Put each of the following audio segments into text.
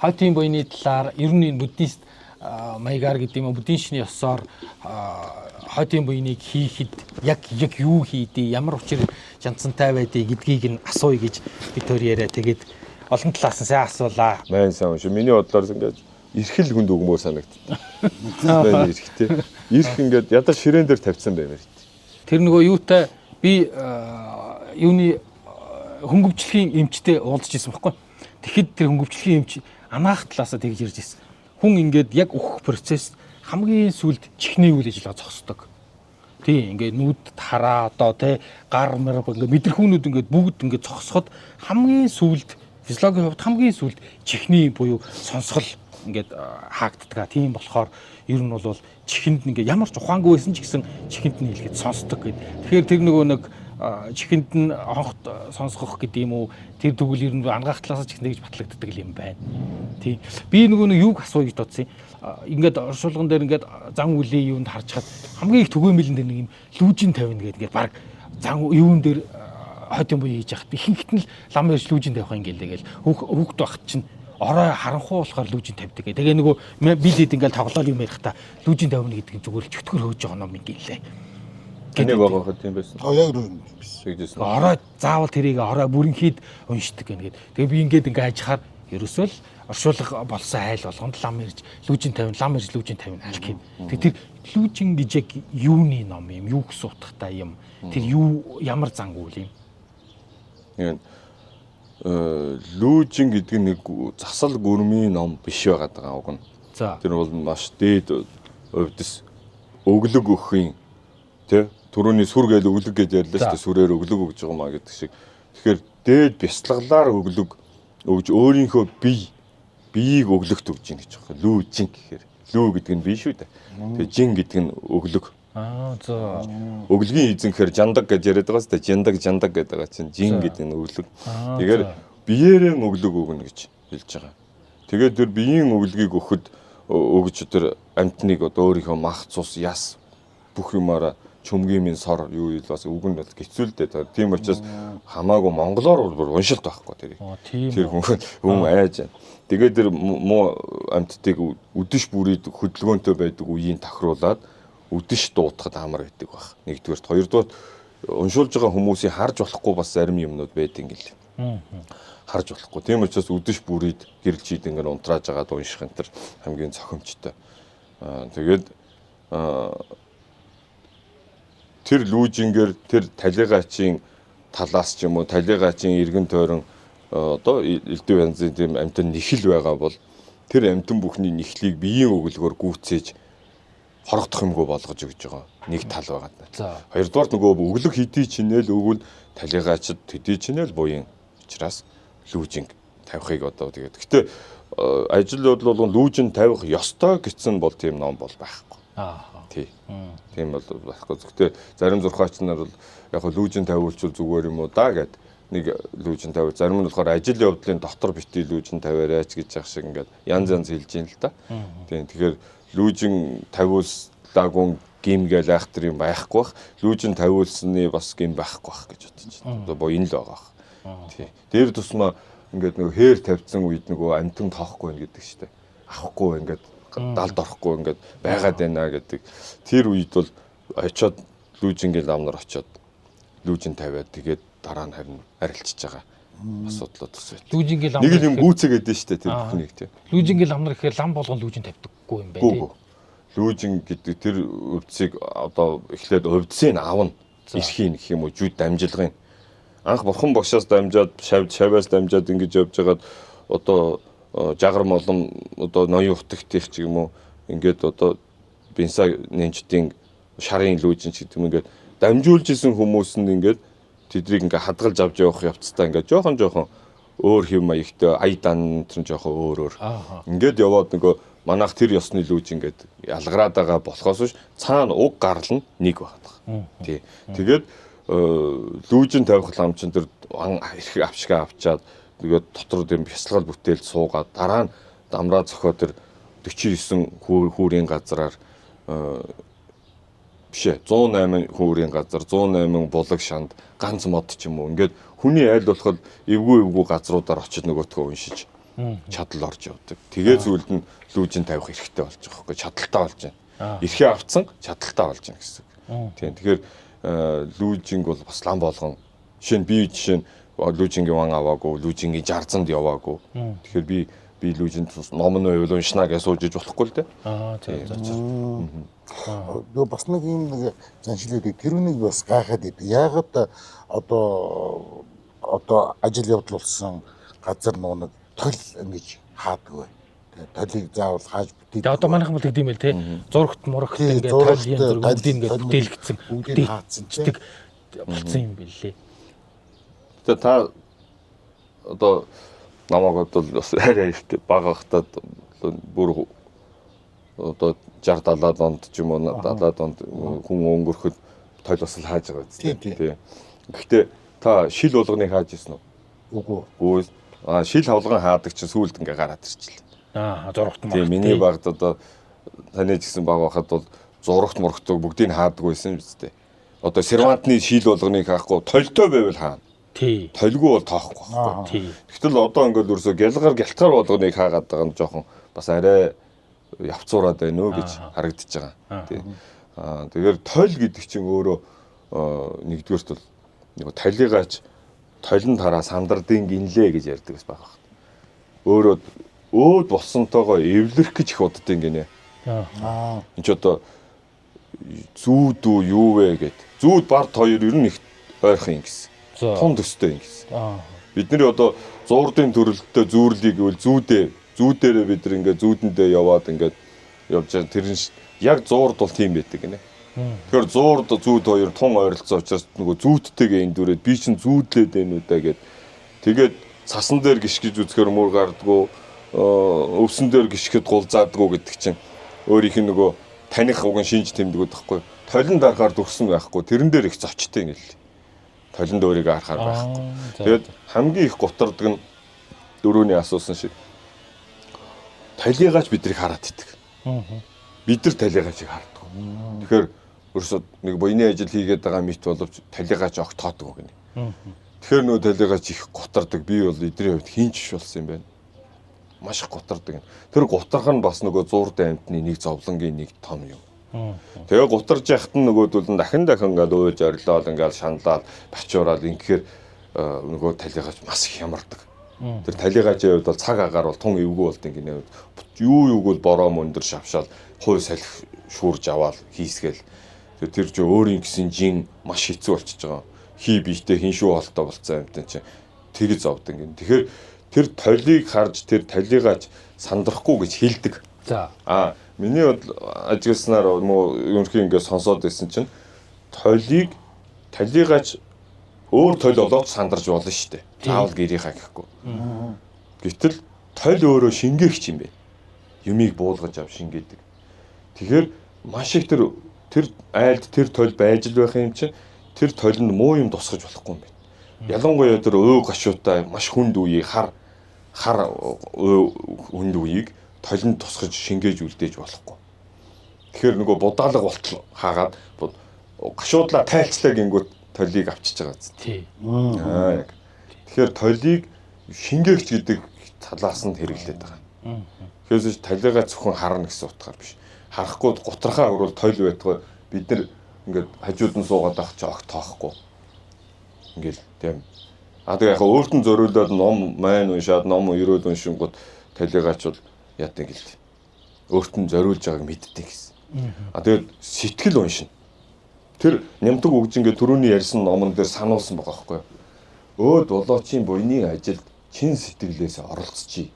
хойдын буйны талаар ер нь буддист маягаар гэдэг юм буддийн шний ёсоор хойдын буйныг хийхэд яг юу хийдээ ямар учир жанцантай байдгийг гэдгийг нь асууя гэж бид төр яриа. Тэгээд олон талаас нь сайн асуулаа. Майн сайн шүү. Миний бодлоор ингээд эрхэл хүнд өгмөр санагддаг. Байна эрхтэй. Эрх ингээд ядаж ширээн дээр тавьсан баймаар. Тэр нөгөө юутай би юуны хөнгөвчлөгийн эмчтэй уулзж ирсэн байхгүй. Тэгэхэд тэр хөнгөвчлөгийн эмч анаах талаасаа тэгж ирж ирсэн. Хүн ингээд яг өөх процесс хамгийн сүүлд чихний үйл ажиллагаа зогсдог. Тийм ингээд нүд тараа одоо тэ гар мэр ингээд мэдрэхүүнүүд ингээд бүгд ингээд зогсоход хамгийн сүүлд физиологийн хувьд хамгийн сүүлд чихний буюу сонсгол ингээд хаагддаг. Тийм болохоор ер нь бол чихэнд ингээд ямар ч ухаангүй байсан ч гэсэн чихэнд нь хэлгээд сонсдог гэдэг. Тэгэхээр тэр нөгөө нэг чихэнд нь хонхт сонсгох гэдэг юм уу тэр тэгвэл ер нь ангаах талаас чихнэ гэж батлагддаг юм байна. Тийм. Би нөгөө нэг юуг асууя гэж бодсон юм. Ингээд оршуулган дээр ингээд зан үлийн юунд харж хад хамгийн их түгээмэл дээр нэг юм лүүжин тавина гэдэг ингээд баг зан юун дээр хойдын буй хийж яхад ихэнхэд нь л лам ярьж лүүжин тавих юм гэлээ гэл хүүхд багт чинь орой харанхуу болохоор лүүжин тавьдаг. Тэгээ нөгөө бидэд ингээд тоглоал юм ярих та лүүжин тавина гэдэг нь зүгээр л чөтгөр хөөж байгаа юм гэлээ. Тэний байгаа хот юм байсан. Яг биш. Орой заавал тэрийг орой бүрэнхийд уншдаг гэнгээд. Тэгээ би ингээд ажихаар ерөөсөө л оршуулга болсон айл болгонд лам ярьж лүүжин тавина аль гэх. Тэр лүүжин гэж яг юуны ном юм? Юу гэсэн утгатай юм? Тэр юу ямар зангуул юм? Яг лүүжин гэдэг нэг засал гүрмийн ном биш байгаад байгаа уг нь. Тэр бол маш дээд өвдөс өглөг өгөхийн тий түрүүний сүр гээл өглөг гэж ярьлаа шүү дээ. Сүрээр өглөг өгж байгаа маа гэдэг шиг. Тэгэхээр дээд бяцлаглаар өглөг өгж өөрийнхөө биеийг өглөгт өгж ийн гэж байгаа. Лүүжин гэхээр лүү гэдэг нь бие шүү дээ. Тэгээ жин гэдэг нь өглөг. За. Өглөгийн эзэн гэхээр жандаг гэж яриад байгаа шүү дээ. Жандаг гэдэг байгаа чинь жин гэдэг нь өглөг. Тэгэхээр биеэрээ өглөг өгнө гэж хэлж байгаа. Тэгээд тэр биеийн өглөгийг өгж тэр амтныг одоо өөрийнхөө мах цус яс бүх юмараа чөмгийн минь сор юу ил бас үг нь бол гэцүүлдэ. Тийм учраас хамаагүй монголоор бол уншилт байхгүй тэрийг. Тэр хүн айж. Тэгээд тэр муу амттыг үдэш бүрийд хөдөлгөөнтэй байдаг үеийн тохируулаад үдэш дуутахад амар байдаг баг. Нэгдүгээр, хоёрдугаар уншуулж байгаа хүмүүсийн харж болохгүй бас зарим юмнууд байдаг юм гээл. Харж болохгүй. Тийм учраас үдэш бүрийд гэрэл чийд ингээд унтрааж агаад унших энэ төр хамгийн цохимжтой. Тэгээд тэр лүүжингээр тэр талигаачийн талаас ч юм уу талигаачийн эргэн тойрон одоо элдв янзын тийм амтан нэхэл байгаа бол тэр амтан бүхний нэхлийг биеийн өглөгөөр гүйцээж хорогдох юмгүй болгож өгж байгаа нэг тал байгаа. За. Хоёрдугаар нөгөө өглөг хийдий чинэл өгвөл талигаачд төдий чинэл буян учраас лүүжин тавихыг одоо тэгээд. Гэтэ ажил бодлого лүүжин тавих ёстой гэсэн бол тийм ном бол байхгүй. Тийм бол байхгүй. Гэхдээ зарим зурхаач нар бол яг лүүжин тавиулчвал зүгээр юм уу да гэд нэг лүүжин тавиул. Зарим нь болохоор ажил явдлын дотор битгий лүүжин тавиарайч гэж яах шиг ингээд янз хэлж юм л да. Тийм тэгэхээр лүүжин тавиулсаагүй гим гээл айхтар юм байхгүй бах. Лүүжин тавиулсны бас гим байхгүй бах гэж бодож байна. Одоо буян л байгаа. Тийм. Дээр тусмаа ингээд нөгөө хээр тавьсан үед нөгөө амтан тоохгүй байх гэдэг штеп. Авахгүй ингээд далд орохгүй ингээд байгаад байна гэдэг. Тэр үед бол очиод лүүжингийн ламнар очиод лүүжин тавиад тэгээд дараа нь харин арилчиж байгаа асуудлууд бас байна. Лүүжингийн лам нэг юм гүйцэгээд дээ штэ тэр бүхнийг тийм. Лүүжингийн ламнар гэхээр лам болгон лүүжин тавьдаггүй юм байна тийм. Лүүжин гэдэг тэр өвдсийг одоо эхлээд өвдсийг авна. Ирхийн гэх юм уу жүд дамжилгын. Анх бурхан багшаас дамжаад шавьяас дамжаад ингэж явж байгаад одоо жагар молом одоо ноён утагтих ч юм уу ингээд одоо бенса нэнчдийн шарын лүүжин ч гэдэг юм ингээд дамжуулж исэн хүмүүс нь ингээд тэдрийг ингээд хадгалж авч явах явцдаа ингээд жоохон өөр хэв маягтай ая дан тэр жоохон өөр. Ингээд яваад нөгөө манайх тэр ёсны лүүж ингээд ялгараад байгаа болохоос биш цаана уг гарал нь нэг байна. Тий. Тэгээд лүүжин тавих лам чин тэр эрх авшгаа авчаад тэгээд дотор дэм бясалгал бүтээл суугаад дараа нь дамраа зохио тэр 49 хүүрийн газраар бишээ 108 хүүрийн газар 108 булаг шанд ганц мод ч юм уу ингээд хүний айл болоход эвгүй газруудаар очиж нөгөөтгөө уншиж чадал орж явдаг. Тэгээ зүйлд нь лүүжин тавих хэрэгтэй болж байгаа хөөхгүй чадaltaй болж байна. Эрхээ авцсан чадaltaй болж байна гэсэн. Тийм. Тэгэхээр лүүжинг бол бас лам болгон жишээ нь лүүжингийн ван аваагүй, лүүжингийн 60-нд яваагүй. Тэгэхээр би лүүжинд ном нь байвал уншнаа гэж сууж иж болохгүй л дээ. Тийм. Бас нэг юм нэг заншилдаг тэр үнийг бас гайхаад идэв. Яагаад одоо ажил явдал болсон газар нэг тол ингэж хаадаг вэ? Толыг заавал хааж бүтээдэг. Тэгээ одоо манайхан бол гэдэг юм байл те. Зурагт мурагт ингээд тол юм зургууд ингээд бүтээлгдсэн. Бүгдийг хаацдаг болсон юм билээ. Тэгээ та одоо намайг бол бас арай их бага хахтад бүр одоо 60-70 онд ч юм уу 70 онд хүн өнгөрөхөд тойл бас л хааж байгаа үст. Тийм. Гэхдээ та шил болгоныг хааж ирсэн үү? Үгүй. Шил хавлган хаадаг чинь сүүлд ингээ гараад ирчихлээ. Зурагт мурагт. Тийм миний багт одоо таны ч гэсэн баг байхад бол зурагт мурагт бүгдийг хаадаг байсан үстэй. Одоо сервантны шил болгоныг хаахгүй толтой байвал хаана? Тий. Толгүй бол тоохгүй байхгүй. Тий. Гэтэл одоо ингээд ерөөсө гялгар болгоныг хаагаад байгаа нь жоохон бас арай явцуураад байна уу гэж харагдаж байгаа. Тий. Тэгэхээр тойл гэдэг чинь өөрөө нэгдүгээрт бол нэг талигаач толин тараа сандардын гинлээ гэж ярьдаг бас байгаа. Өөрөө өөд болсонтойгоо эвлэрэх гэж их уддаг гинэ. Энд ч одоо зүүд үү юу вэ гэд. Зүүд бард хоёр ер нь их ойрхон юм гэсэн. Тун төстэй юм гэсэн. Бидний одоо зуурдын төрөлтөд зүүрлийг гэвэл зүүдээрээ бид нар ингээд зүүдэндээ яваад ингээд явж байгаа. Тэр нь яг зуурд бол тийм байдаг гинэ. Тэгэхээр зуурд зүүд хоёр тун ойролцоо учраас нөгөө зүүдтэйгээ эндүрээд би чинь зүүдлээд байна уу да гэд. Тэгээд цасан дээр гიშгэж үзэхээр мөр гардгуу, өвсөн дээр гიშгэд гул заадгуу гэдэг чинь өөрийнх нь нөгөө таних уг нь шинж тэмдгүүд байхгүй. Толин дарахаар дүрсэн байхгүй. Тэрэн дээр их зочтой юм л. Толинд өөрийгөө харахаар байхгүй. Тэгээд хамгийн их гутардаг нь дөрөвний асуусан шиг талигаач бидрийг хараад идэг. Бид нар талигаач хардаг. Тэгэхээр өөрөөсөө нэг буйны ажил хийгээд байгаа мэт боловч талигаач огтоодог гэнэ. Тэгэхээр нөө талигаач их гутардаг. Би бол эдний хувьд хинч болсон юм байна. Маш их гутардаг. Тэр гутарх нь бас нөгөө зуурд амьтны нэг зовлонгийн нэг том юм. Тэгээ гутарж яхад нь нөгөөдөл нь дахин ингээд уйлж орилоод ингээд шаналаад бачуураад ингээд нөгөө талигаач маш их ямардаг. Тэр талигаачийн хувьд бол цаг агаар бол тун эвгүй болд ингээд юуг бол бороо мөндөр шавшаал хой салхи шүүрж аваад хийсгээл тэр ч өөрийн гэсэн жин маш хэцүү болчихж байгаа. Хий бийтэй хин шүү холтой болцсон юм чинь тэгж зовд ингээд. Тэгэхээр тэр толийг харж тэр талигаач сандрахгүй гэж хэлдэг. За. Миний ажигласнаар муу ерөнхий ингээд сонсоод байсан чинь талигаач өөр толь болоод сандарч болно шүү дээ. Заавал гэрийнхаа гэхгүй. Гэтэл толь өөрөө шингээгч юм бэ. Юмыг буулгаж ав шингээдэг. Тэгэхээр маш их тэр айлд тэр толь байж л байх юм чинь тэр толинд муу юм тусгаж болохгүй юм байна. Ялангуяа тэр өө гашуутай маш хүнд үеийг хар хүнд үеийг толинд тусгаж шингээж үлдээж болохгүй. Тэгэхээр нөгөө будаалга болтол хаагаад гашуудлаа тайлцлаа гингүүт толийг авчиж байгаа зү. Тий. Яг. Тэгэхээр толийг шингээгч гэдэг талаас нь хэрэглээд байгаа. Тэгэхээр талигаа зөвхөн харна гэсэн утгаар биш. Харахгүй гутрахаа өрөөл толь байтгаа бид нар ингээд хажууд нь суугаад байх чи огт тоохгүй. Ингээл тийм. Тэгээ яг өөрт нь зориулаад ном маань уншаад ном ерөөд уншингууд талигаач бол яадаг гэлээ. Өөрт нь зориулж байгааг мэддэг гэсэн. Тэгээд сэтгэл уншина. Тэр нямдаг үгжингээ түрүүний ярьсан номон дээр сануулсан байгаа байхгүй юу? Өөд болоочийн буйны ажилд чин сэтгэлээс оролцчихъя.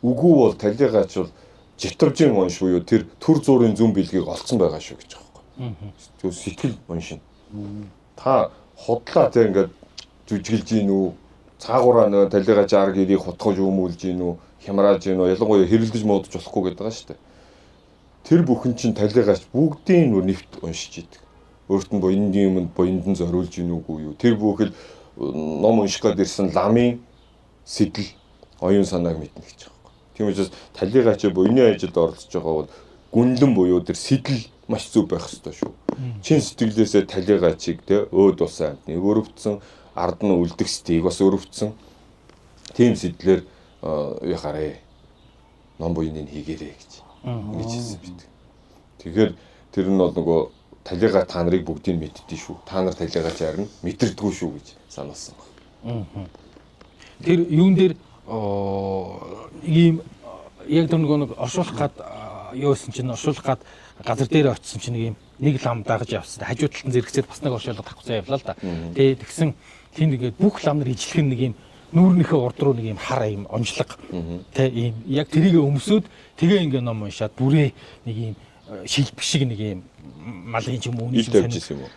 Үгүй бол талигаач бол житвжин унш буюу тэр төр зуурын зүн билгийг олцсон байгаа шүү гэж байгаа байхгүй юу? Сэтгэл уншина. Та худлаа тэг ингээд жүжиглж гин үү? Цаагаараа нэг талигаач арга ирийг хутгаж өмүүлж гин үү? Хямрааж гин үү? Ялангуяа хэрэлдэж муудаж болохгүй гэдэг байгаа шүү дээ. Тэр бүхэн чинь талигаач бүгдийн нэвт уншиж идэг. Өөрт нь буйны юмд буйнд нь зориулж гин үгүй юу? Тэр бүхэл ном унших гээд ирсэн ламын сэтэл оюун санааг мэднэ гэж байгаа юм. Тийм учраас талигаач буйны ажилд оролцож байгаа бол гүнлэн буюу тэр сэтэл маш зөв байх ёстой шүү. Чин сэтгэлээсээ талигаачийг те өөд улсын амьтныг өрөвдсөн, ард нь үлдэх стийг бас өрөвдсөн. Тийм сэтлэр яхаарэ ном буйныг хийгээрэй гэж ингэж хэлсэн бид. Тэгэхээр тэр нь бол нөгөө талигаа та нарыг бүгдийг мэддээ шүү. Та нар талигаа чарна мэдэрдэггүй шүү гэж сануулсан байна. Тэр юун дээр ийм яг тэр нэг оршуулах гад юусэн чинь оршуулах гад газар дээр очисон чинь нэг лам дагаж явсан. Хажуу талд нь зэрэгцээд бас нэг оршуулга тавцсан явлаа л да. Тэгээ тэгсэн тийм ингээд бүх лам нар ижлэх нэг юм нүүрнийхээ урд руу нэг юм хар юм онцлог тэ ийм яг тэрийг өмсөд тэгээ ингээ ном уншаад бүрээ нэг юм шилбэг шиг нэг юм малын ч юм уу ил тавьж юм уу?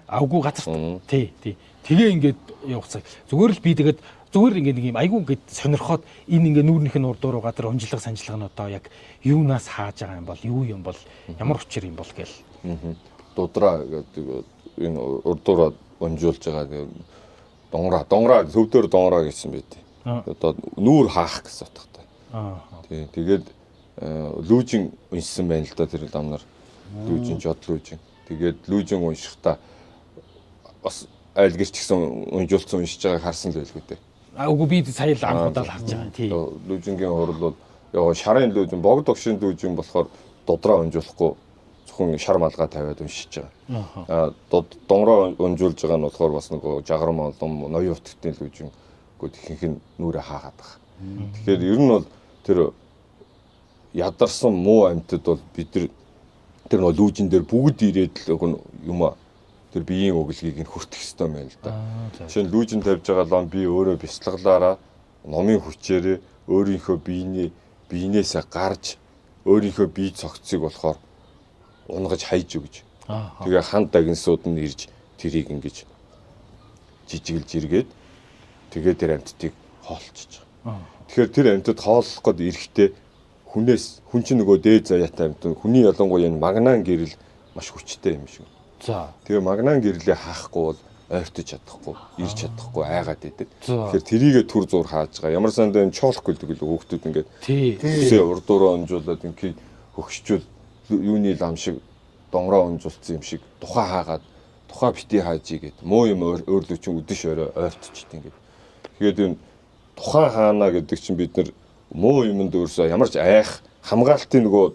Авгүй газар тий. Тэгээ ингээд явцаг. Зүгээр л би тэгээд зүгээр ингээд нэг юм айгүй ингээд сонирхоод энэ ингээ нүүрнийх нь урд руу гадар онцлог санжлага нь одоо яг юунаас хааж байгаа юм бол юу юм бол ямар учир юм бол гээл. Дудраа гэдэг энэ урдуура онжуулж байгаа донгороо төвдөр донгороо гэсэн байт. Одоо нүүр хаах гэсэн утгатай. Тий. Тэгээд лүүжин уншсан байна л да тэр ламнар. Лүүжин жод лүүжин. Тэгээд лүүжин уншихдаа бас айл гэрч гэсэн унжуулсан уншиж байгааг харсан л байлгүй дээ. Үгүй би сая л анхудаа л харж байгаа. Тий. Лүүжингийн хурал бол яг шарын лүүжин, богд огшин лүүжин болохоор дудраа унжуулахгүй зөвхөн шар малгай тавиад уншиж байгаа. Донгороо унжуулж байгаа нь болохоор бас нөгөө жагарам олон ноён утгтын лүүжин гээд ихэнх нь нүрэ хаагаад байгаа. Тэгэхээр ер нь бол тэр ядарсан муу амьтад бол бид тэр нөгөө лүүжин дээр бүгд ирээд л юм тэр биеийн өглөгийг нь хүртэх ёстой юм байна л да. Жишээ нь лүүжин тавьж байгаа лам би өөрөө бяцлаглаараа номын хүчээрээ өөрийнхөө биенээсээ гарч өөрийнхөө бие цогцыг болохоор унгаж хайж өгч. Тэгээ хан дагнсууд нь ирж тэрийг ингэж жижиглж иргээд тэгээ тэр амьтдыг хоолчиж байгаа. Тэгэхээр тэр амьтад хооллох гээд ирэхдээ хүн чинь нөгөө дээд заяатай амьтад хүний ялангуяа энэ магнаан гэрэл маш хүчтэй юм шиг. За. Тэгээ магнаан гэрлээ хаахгүй бол ойртож чадахгүй, ирж чадахгүй айгаад идэв. Тэгэхээр тэрийгэ түр зур хааж байгаа. Ямар сандаа энэ чоолох гэлдэг л хүүхдүүд ингээд тий урдуураа онжуулаад ингээд хөгшчүүл юуны лам шиг донгороо онжуулсан юм шиг тухай хаагаад тухай бити хаажий гэд муу юм өөрлөө чинь өдөш орой ойртчихдээ ингээд. Тэгээд энэ тухай хаана гэдэг чинь бид нар муу юмд өөрсөө ямар ч айх хамгаалтын нөгөө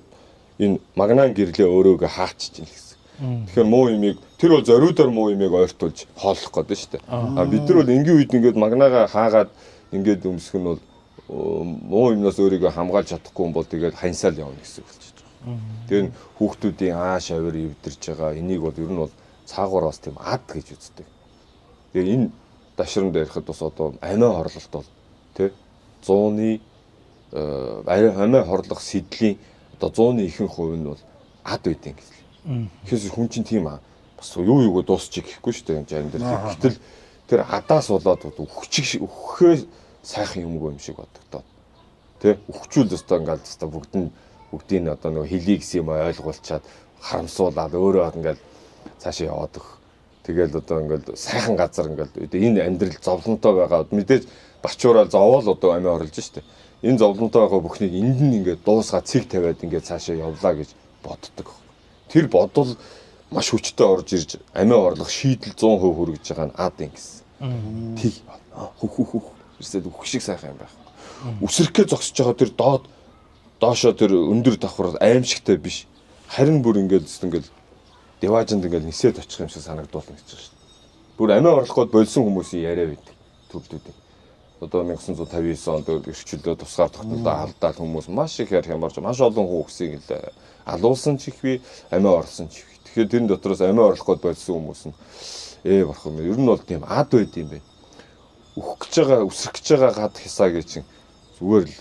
энэ магнаан гэрлээ өөрөөгөө хаачиж ийн гэсэн. Тэгэхээр муу юмыг тэр бол зориудаар муу юмыг ойртуулж хооллох гэдэг шүү дээ. Бид нар бол энгийн үед ингээд магнаага хаагаад ингээд өмсөх нь бол муу юмнаас өөрийгөө хамгаалж чадахгүй юм бол тэгээд ханьсаал явна гэсэн үг болчихж байгаа. Тэгээд хүүхдүүдийн ааш авир өвдөрж байгаа энийг бол ер нь бол цаагуур бас тийм ад гэж үздэг. Тэгээд энэ дашранд ярихад бас одоо амиа хорлолт бол тий 100-ны амиа хорлох сэдлийн одоо 100-ны ихэнх хувь нь бол ад байдیں۔ Тэгэхээр хүн чинь тийм бас юу дуусчих гэхгүй шүү дээ энэ жан дээр. Гэтэл тэр адаас болоод өгөхөө сайхан юмгүй юм шиг бодогдоод. Тэ өгчүүл өстой ингээл өстой бүгдийн одоо нөгөө хэлий гэсэн юм ойлгуулчаад харамсуулаад өөрөө ингээл цаашаа яваад өг. Тэгэл одоо ингээл сайхан газар ингээл энэ амьдрал зовлонтой байгаа. Мэдээж бачуураа зовоол одоо амиа орлож шүү дээ. Энэ зовлонтой байгаа бүхнийг энд нь ингээд дуусгаа цэг тавиад ингээд цаашаа явлаа гэж боддог. Тэр бодол маш хүчтэй орж ирж амиа орлох шийдэл 100% хүргэж байгаа нь ад юм гэсэн. Тэг хөх ирсэд үхэх шиг сайхан юм байх. Үсрэхгээ зогсож байгаа тэр доошоо тэр өндөр давхар аимшигтай биш. Харин бүр ингээд деважинд ингээд нисээд очих юм шиг санагдуулна гэж байна шүү дээ. Бүр амиа орлох гээд болсон хүмүүсийн яриа байдаг төвлөдөө. Одоо 1959 онд эрхчлөө тусгаар тогтнолоо алдаал хүмүүс маш их ярих юмарч маш олон хүүхсийг л алуулсан ч их би амиа орлсон ч их. Тэгэхээр тэрэн дотроос амиа орлох гээд болсон хүмүүс нь барах юм. Ер нь бол тийм ад байд юм байна. Үсрэх гэж байгаа гад хисаа гэж чинь зүгээр л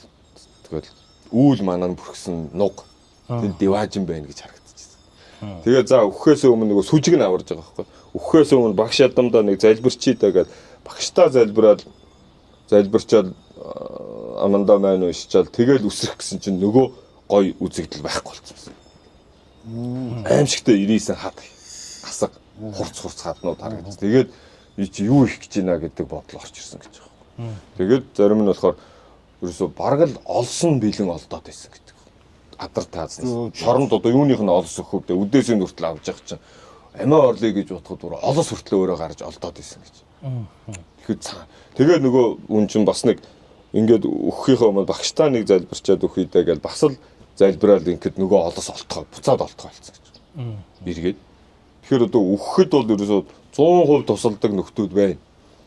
тэгэл үүл манаа бүрхсэн нуг тэр деважин байна гэж харагдчихсан. Тэгээ за өгөхөөс өмнө нөгөө сүжиг нь аварж байгаа байхгүй. Өгөхөөс өмнө багш ядамдаа нэг залбирчий дагаад багштаа залбирчаад амандаа маань уншичаад тэгэл үсрэх гэсэн чинь нөгөө гой үзэгдэл байхгүй болчихсон. Аимшигтай 99 хад асаг хурц хаднууд харагдсан. Тэгээд чи юу их гэж байна гэдэг бодол орж ирсэн гэж байгаа. Тэгээд зарим нь болохоор ерөөсө бараг л олсон бэлэн олдоод байсан гэдэг. Адар таазна. Шоронд одоо юуных нь олос өгөхөд үдээсийн хүртэл авч явах чинь амиа орлоо гэж бодоход бүр олос хүртэл өөрөө гарч олдоод байсан гэж. Тэгэхээр тэгээ нөгөө үн чинь бас нэг ингээд өгөхийнхөө өмнө багштаа нэг залбирчаад өгөхийдээ гэж бас л залбираад ингээд нөгөө олос олтгоо буцаад олтгоо болсон гэж. Эргээд. Тэгэхээр одоо өгөхэд бол ерөөсөө 100% тусалдаг нөхдүүд байна.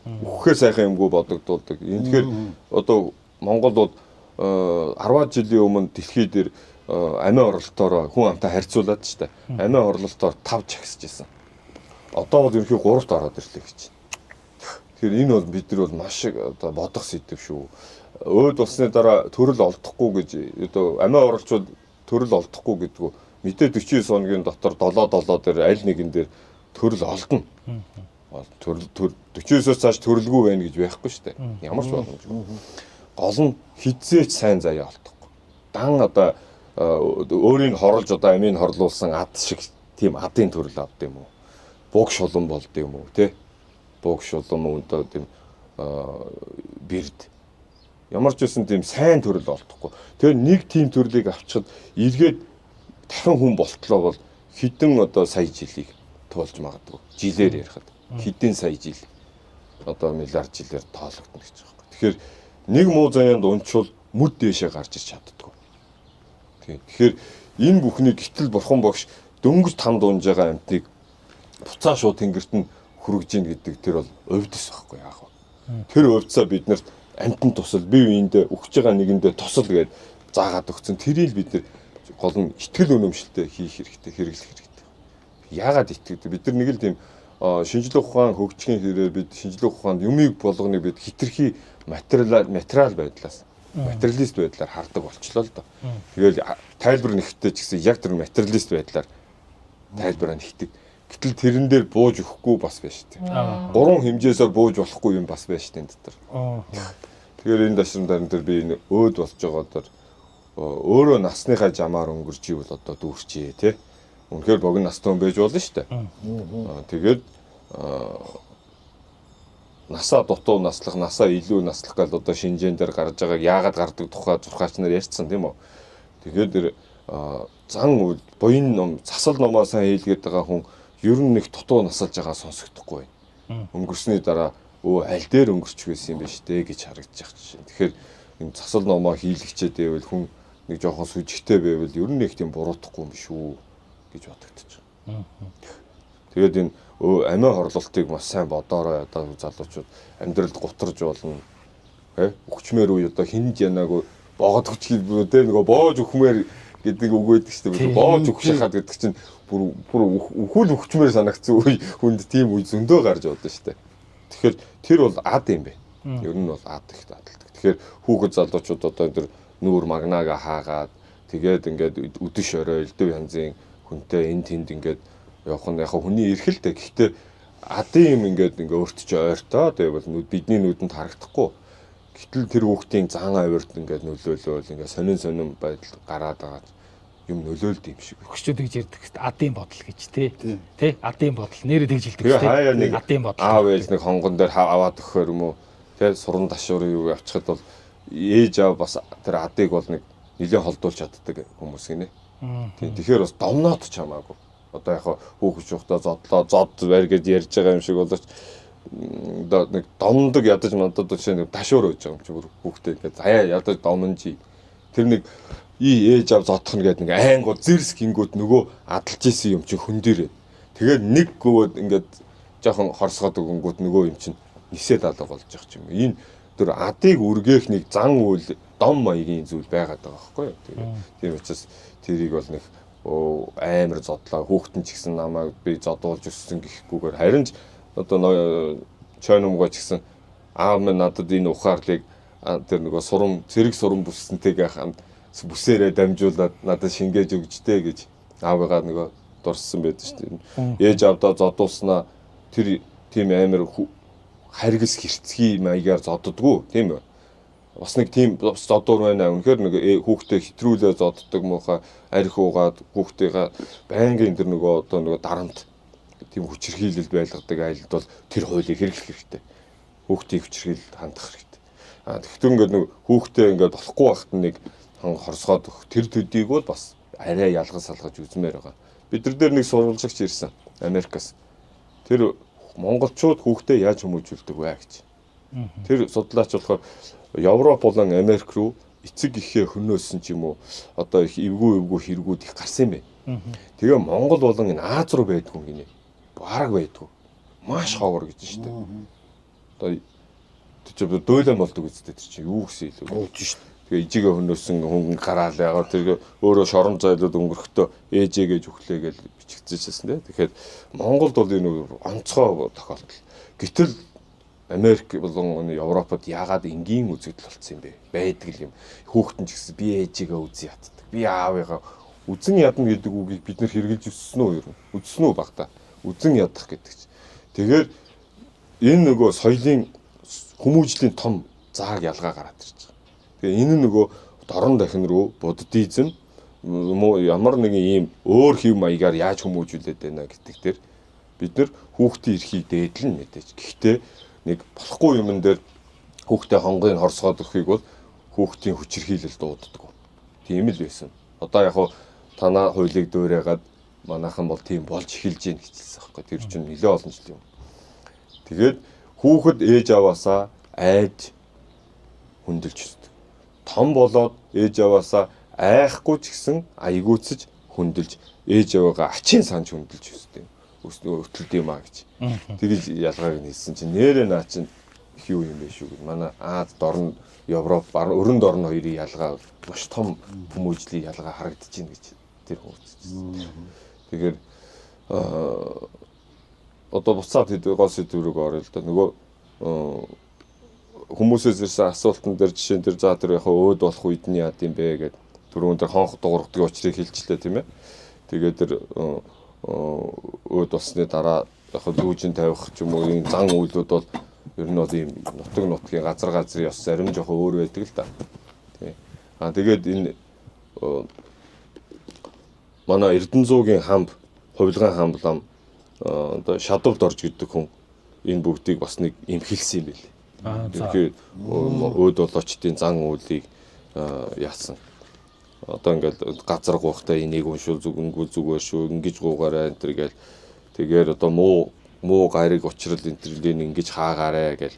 Өгөхөө сайхан юмгүй бодогдуулдаг. Энэ тэгэхээр одоо Монгол бол 10 жилийн өмнө дэлхий дээр амиа орлолтоор хүн амтай харьцуулаад штэ. Амиа орлолтоор 5 чагсаж исэн. Одоо бол ерөнхий 3-т ороод ирлээ гэж. Тэгэхээр энэ бол бид нар бол маш одоо бодох сэдв шүү. Өөд болсны дараа төрөл олдохгүй гэж одоо амиа орлчууд төрөл олдохгүй гэдгүү мэдээ 49 хоногийн дотор 7 дээр аль нэгэн дээр төрөл олдно. Төрөл 49-оос цааш төрөлгүй байна гэж байхгүй штэ. Ямар ч боломжгүй. Гол нь хизээч сайн заяа олдохгүй. Дан одоо өөрийг хорлож одоо амийг хорлуулсан ад шиг тийм адын төрөл авд юм уу? Буг шулан болд юм уу те? Буг шулан одоо тийм бэрд. Ямар ч үсэн тийм сайн төрөл олдохгүй. Тэгээ нэг тийм төрлийг авчихад эргээд дахин хүн болтлоо бол хэдэн одоо сая жилийг туулж магадгүй. Жилээр ярихад хэдэн сая жил одоо миллиард жилээр тоологдно гэж байгаа юм. Тэгэхээр нэг муу заяанд унчвал мүд дээшээ гарч иж чаддаггүй. Тэгэхээр энэ бүхний гítэл бурхан багш дөнгөж там дуунж байгаа амтныг буцаа шууд тэнгэрт нь хүргэж ийн гэдэг тэр бол өвдөс байхгүй яах вэ? Тэр өвдсөө биднэрт амтнд тусал бие биендээ өгч байгаа нэгэндээ тусал гэж заагаад өгсөн. Тэрийг бид нар гол нь итгэл үнэмшилтэй хийх хэрэгтэй, хэрэглэх хэрэгтэй. Яагаад итгэдэг? Бид нар нэг л тийм шинжлэх ухаан хөгжихийн хэрээр бид шинжлэх ухаанд юмыг болгоныг бид хитрхи материал байдлаас материалист байдлаар хардаг болчлоо л доо. Тэгэл тайлбар нэгттэй ч гэсэн яг тэр материалист байдлаар тайлбараа нэгтдэг. Гэтэл тэрэн дээр бууж өгөхгүй бас байж тээ. 3 хэмжээсээр бууж болохгүй юм бас байж тээ энэ дотор. Тэгэхээр энэ дашрамдаар энэ би энэ өөд болж байгаадаар өөрөө насныхаа жамаар өнгөрч ивэл одоо дүүрчээ тий. Үнэхээр богино настай хүн байж болно шүү дээ. Тэгээд насаа дутуу наслах, насаа илүү наслах гэж одоо шинжээн дээр гарч байгааг яагаад гардаг тухай зурхаач нар ярьсан тийм үү. Тэгээд зан үйл буян ном, засал номоо сайн хийлгээд байгаа хүн ер нь нэг дутуу насалж байгаа сонсогдохгүй байна. Өнгөрсний дараа аль дээр өнгөрч байсан юм бэ штэ гэж харагдаж байгаа чинь. Тэгэхээр энэ засал номоо хийлгчээд байвал хүн нэг жоохон сүжигтэй байвал ер нь нэг тийм буруутахгүй юм шүү гэж бодогдож байгаа. Тэгээд энэ амиа хорлолтыг маш сайн бодоорой одоо залуучууд амьдралд гутарж болно. Өгчмээр үе одоо хинд янаагүй боогод хүчил те нөгөө боож өхмээр гэдэг үг байдаг шүү дээ. Боож өгшихад гэдэг чинь бүр өхүүл өгчмээр санагдсан үе хүнд тийм үе зөндөө гарч бодсон шүү дээ. Тэгэхээр тэр бол ад юм бэ. Ер нь бол ад их адалдаг. Тэгэхээр хүүхэд залуучууд одоо энэ нүүр магнаага хаагаад тэгээд ингээд үдэш орой элдв янзын хүнтэй энэ тэнд ингээд явах нь яг хүний эрхэлтэй. Гэхдээ адын юм ингээд өөртөө ойртоо тэгээд бидний нүдэнд харагдахгүй. Гэтэл тэр хүүхдийн зан авирт ингээд нөлөөлөөл ингээд сонин байдал гараад байгаа юм нөлөөлд юм шиг. Өгчүүд гэж ярьдаг шүү дээ. Адын бодол гэж тий. Адын бодол нэрээ тэгж хэлдэг шүү дээ. Адын бодол. Аав ээж нэг хонгон дээр аваад өгөхөр юм уу? Тий суран ташуурын юу авчихад бол ээж аав бас тэр адыг бол нэг нэлээд холдуулж чаддаг хүмүүс гинэ. Тэгэхээр бас домноод ч хамаагүй. Одоо яг хүүхч ухтаа зод байр гэж ярьж байгаа юм шиг болооч одоо нэг домдог ядаж мандад жишээ нэг ташуур өгж байгаа юм чи бүр хүүхдээ ингээд заяа ядаж домнжи. Тэр нэг ээж ав зодох нь гэдэг нэг айнгууд зэрс гингүүд нөгөө адалж исэн юм чи хүн дээрээ. Тэгээд нэг гүвэд ингээд жоохон хорсгоод өгөнгүүд нөгөө юм чинь нисээд алга болж байгаа юм. Энэ тэр адыг үргээх нэг зан үйл дом маягийн зүйл байгаад байгаа байхгүй юу. Тийм учраас тэрийг бол нэг амар зодлоо хүүхдэн ч гэсэн намайг би зодуулж өссөн гэхгүйгээр харин ч одоо чойномгоо ч гэсэн аав минь надад энэ ухаарлыг тэр нөгөө сурам зэрэг сурам бүссэнтэйгээ хамт бүсээрээ дамжуулаад надад шингээж өгчтэй гэж аавыгаа нөгөө дурссан байдаг шүү дээ. Ээж аавдаа зодуулснаа тэр тийм амар харгас хэрцгий маягаар зодддгүү тийм үү. Бас нэг тийм зодуур байна. Үнэхээр нэг хүүхдээ хэтрүүлээ зодддаг муухай арх уугаад хүүхдээгээ байнгын тэр нөгөө одоо нөгөө дарамт тийм хүчирхийлэл байлгадаг айлд бол тэр хуулийг хэрэглэх хэрэгтэй. Хүүхдийн хүчирхийлэлд хандах хэрэгтэй. Тэгвэл ингээд нэг хүүхдээ ингээд болохгүй байхад нэг хорсгоод тэр төдийг бол бас арай ялгаж салгаж үзмээр байгаа. Бид нар дээр нэг сурвалжлагч ирсэн Америкаас. Тэр монголчууд хүүхдээ яаж хүмүүжүүлдэг вэ гэж. Тэр судлаач болохоор Европ болон Америк руу эцэг ихээ хөнөөсөн ч юм уу одоо их эвгүй хэрэгүүд их гарсан юм байна. Тэгээ Монгол болон энэ Аз руу байдгүй гинэ. Бараг байдгүй. Маш ховор гэж шүү дээ. Одоо тэр дөөлөн болдог үстэй тэр чинь юу гэсэн илүү. Ууж шүү. Тэгээ ижигээ хөнөөсөн хүн гараал ягаа тэр өөрөө шорон зайлууд өнгөрөхдөө ээжээ гэж өглөө гэж бичигдчихсэн дээ. Тэгэхээр Монголд бол энэ онцгой тохиолдол. Гэтэл Америк болон Европод яагаад энгийн үзэгдэл болсон юм бэ? Байдаг юм. Хүүхдэн ч гэсэн би ээжигээ үзэн яддаг. Би аавыгаа үзэн ядна гэдэг үгийг бид нэр хэрэгжилж өссөн үү юу? Үзсэн үү багтаа? Үзэн ядах гэдэг чинь. Тэгэхээр энэ нөгөө соёлын хүмүүжлийн том зааг ялгаа гараад ирж байгаа. Тэгээ энэ нөгөө дорн дахин руу буддизм ямар нэгэн ийм өөр хэв маягаар яаж хүмүүжүүлээд байна гэдэг дээр бид нар хүүхдийн эрхийг дээдлэн мэдээж. Гэхдээ нэг болохгүй юмн дээр хүүхдээ хонгыг хорсгоод өгөхийг бол хүүхдийн хүчирхийлэл дууддаг. Тийм л байсан. Одоо яг хуу танаа хуулийг дөөрөөгаад манайхан бол тийм болж эхэлж гин гэжэлсэн байхгүй. Тэр чинь нэлээд олон жил юм. Тэгээд хүүхэд ээж аваасаа айж хүндэлж өсдөг. Том болоод ээж аваасаа айхгүй ч гэсэн аягууцж хүндэлж ээж аваагаа ачин санж хүндэлж өсдөг. Өтөлд юм аа гэж. Тэгэж ялгааг нь хэлсэн чинь нэрээ наа чинь их юу юм бэ шүү гэж. Манай Аз дорн Европ өрөнд орн хоёрын ялгаа маш том хүмүүжлийн ялгаа харагдаж байна гэж тэр хөөцсөн. Тэгэхээр одоо буцаад гол сэдвүүрийг орё л да. Нөгөө хүмүүсээс ирсэн асуултан дээр жишээн дээр за тэр яг өөд болох үед нь яад юм бэ гэдэг түрүүн дээр хонх дуургадаг учрыг хэлчихлээ тийм ээ. Тэгээд тэр өөд болсны дараа яг лүүжин тавих ч юм уу энэ зан үйлүүд бол ер нь бол ийм нутгийн газар ёс зарим жоохон өөр байдаг л да. Тий. Тэгээд энэ манай Эрдэнэзуугийн хамб, хувилгаан хамблам одоо шадвд орж гэдэг хүн энэ бүгдийг бас нэг имхэлсэн юм билээ. Тэгэхээр өөд болоочдын зан үйлийг яасан. Одоо ингээл газар гуйхтай энийг уншуул зүгээр шүү ингэж гуугаарай энэ төр гээл тэгээд одоо муу гариг учрал энэ төрлийг ингэж хаагаарэ гээл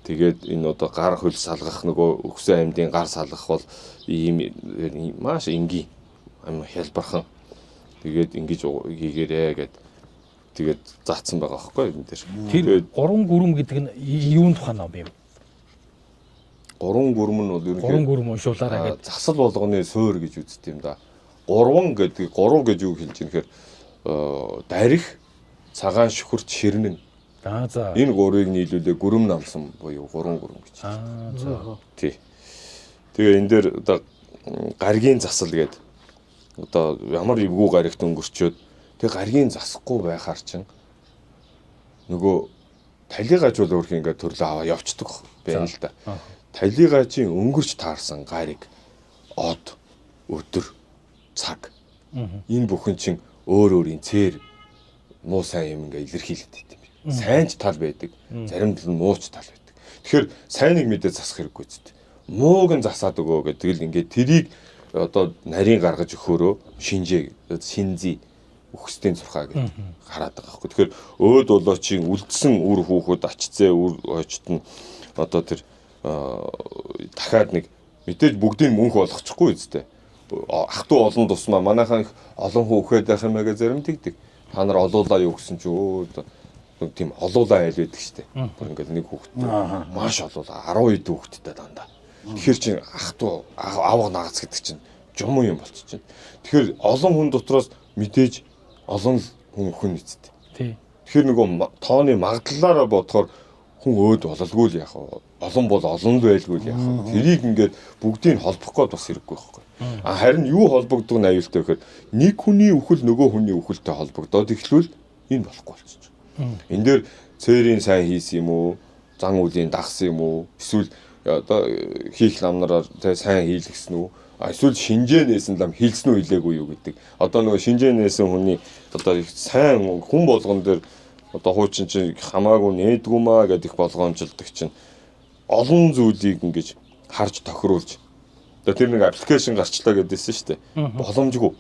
тэгээд энэ одоо гар хөл салгах нөгөө өгсөн амьдын гар салгах бол ийм маш энгийн хялбархан тэгээд ингэж хийгээрэй гэд тэгээд заацсан байгаа байхгүй энэ дээр. Тэр гурван гүрэм гэдэг нь юунд тухай ном юм? Гурван гүрэм нь бол ерөнхийдөө гурван гүрэм уншуулаарай гэдэг. Засал болгоны суурь гэж үздэг юм да. Гурван гэдэг гурав гэж юу хэлж юм гэхээр дарих, цагаан шүхэрт ширнэн. За. Энэ гурвыг нийлүүлээ гүрэм намсан буюу гурван гүрэм гэж. За. Тий. Тэгээ энэ дээр одоо гаргийн засал гэдэг одоо ямар эвгүй гаригт өнгөрчөөд тэг гаргийн засахгүй байхаар чинь нөгөө талигажуул өөрх ингээд төрлөө аваа явцдаг байна л да. Талигажийн өнгөрч таарсан гариг од өдөр цаг энэ бүхэн чинь өөр өөрийн цээр муу сайн юм ингээд илэрхийлээд байт юм. Сайн ч тал байдаг, заримд нь муу ч тал байдаг. Тэгэхээр сайныг мэдээ засах хэрэггүй зү. Мууг нь засаад өгөө гэдэг л ингээд тэрийг одоо нарийн гаргаж өгөхөөрөө шинзий өгсдийн зурхаа гэж хараад байгаа байхгүй. Тэгэхээр өөд болоочийн үлдсэн үр хүүхэд ачцээ үр очт нь одоо тэр дахиад нэг мэдээж бүгдийг мөнх болгочихгүй үстэй. Ах トゥ олон тусмаа манайхан их олон хүүхэд байх юм аа гэж зарим тэгдэг. Та нар олуулаа юу гэсэн чи нэг тийм олуулаа айл байдаг штэ. Ингээд нэг хүүхэд маш олуулаа 10 хэд хүүхэдтэй дандаа. Тэгэхээр чи ах トゥ авга наац гэдэг чинь жум юм болчих чинь. Тэгэхээр олон хүн дотроос мэдээж олон хүн нийцтэй. Тий. Тэгэхээр нөгөө тооны магадлалаараа бодохоор хүн өөд бололгүй л яах вэ? Олон бол олон байлгүй л яах вэ? Тэрийг ингээд бүгдийг холбох гээд бас хэрэггүй байхгүй. Харин юу холбогддог нь аюултай гэхээр нэг хүний үхэл нөгөө хүний үхэлтэй холбогдоод эхлүүл энэ болохгүй болчих. Энэ дээр цээрийн сайн хийсэн юм уу? Зан үлийн дагсан юм уу? Эсвэл одоо хийх намнараар сайн хийлгсэн үү? Эсвэл шинжээнээс нь лам хилсэн үү илээгүй юу гэдэг. Одоо нөгөө шинжээнээс хүний одоо сайн хүн болгон дээр одоо хуучин чинь хамаагүй нээдгүй маа гэдэг болгоомжлдог чинь олон зүйлийг ингэж харж тохируулж тэр нэг аппликейшн гарчлаа гэдээсэн шүү дээ. Боломжгүй.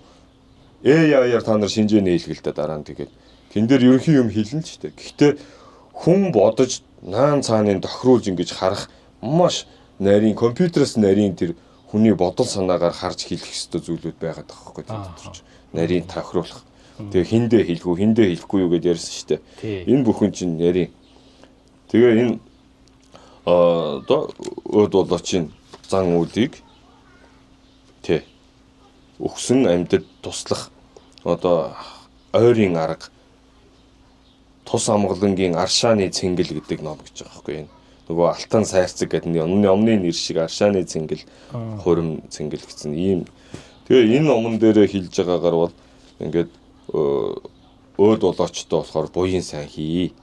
AI-аар та нар шинжээ нээлгэлтэй дараа нь тэгээд тэн дээр ерөнхий юм хэлнэ шүү дээ. Гэхдээ хүн бодож наан цааныг тохируулж ингэж харах маш нарийн компьютероос нарийн тэр хүний бодол санаагаар харж хэлэх ёстой зүйлүүд байгаад байгаа байхгүй тэр дотор ч. Нарийн тохируулах. Тэгээ хиндэ хэлэх үү, хиндэ хэлэхгүй юу гэдээ ярьсан шүү дээ. Энэ бүхэн чинь нарийн. Тэгээ энэ одоо өд болоочийн зан үйлийг өгсөн амьдад туслах одоо ойрын арга тус амгалангийн аршааны цэнгэл гэдэг ном гэж байгаа байхгүй энэ. Нөгөө алтан сайрцаг гэдэг өмнө нэр шиг аршааны цэнгэл, хурим цэнгэл гэсэн ийм. Тэгээ энэ номон дээрээ хэлж байгаагаар бол ингээд өөд болоочтой болохоор буян сайн хий.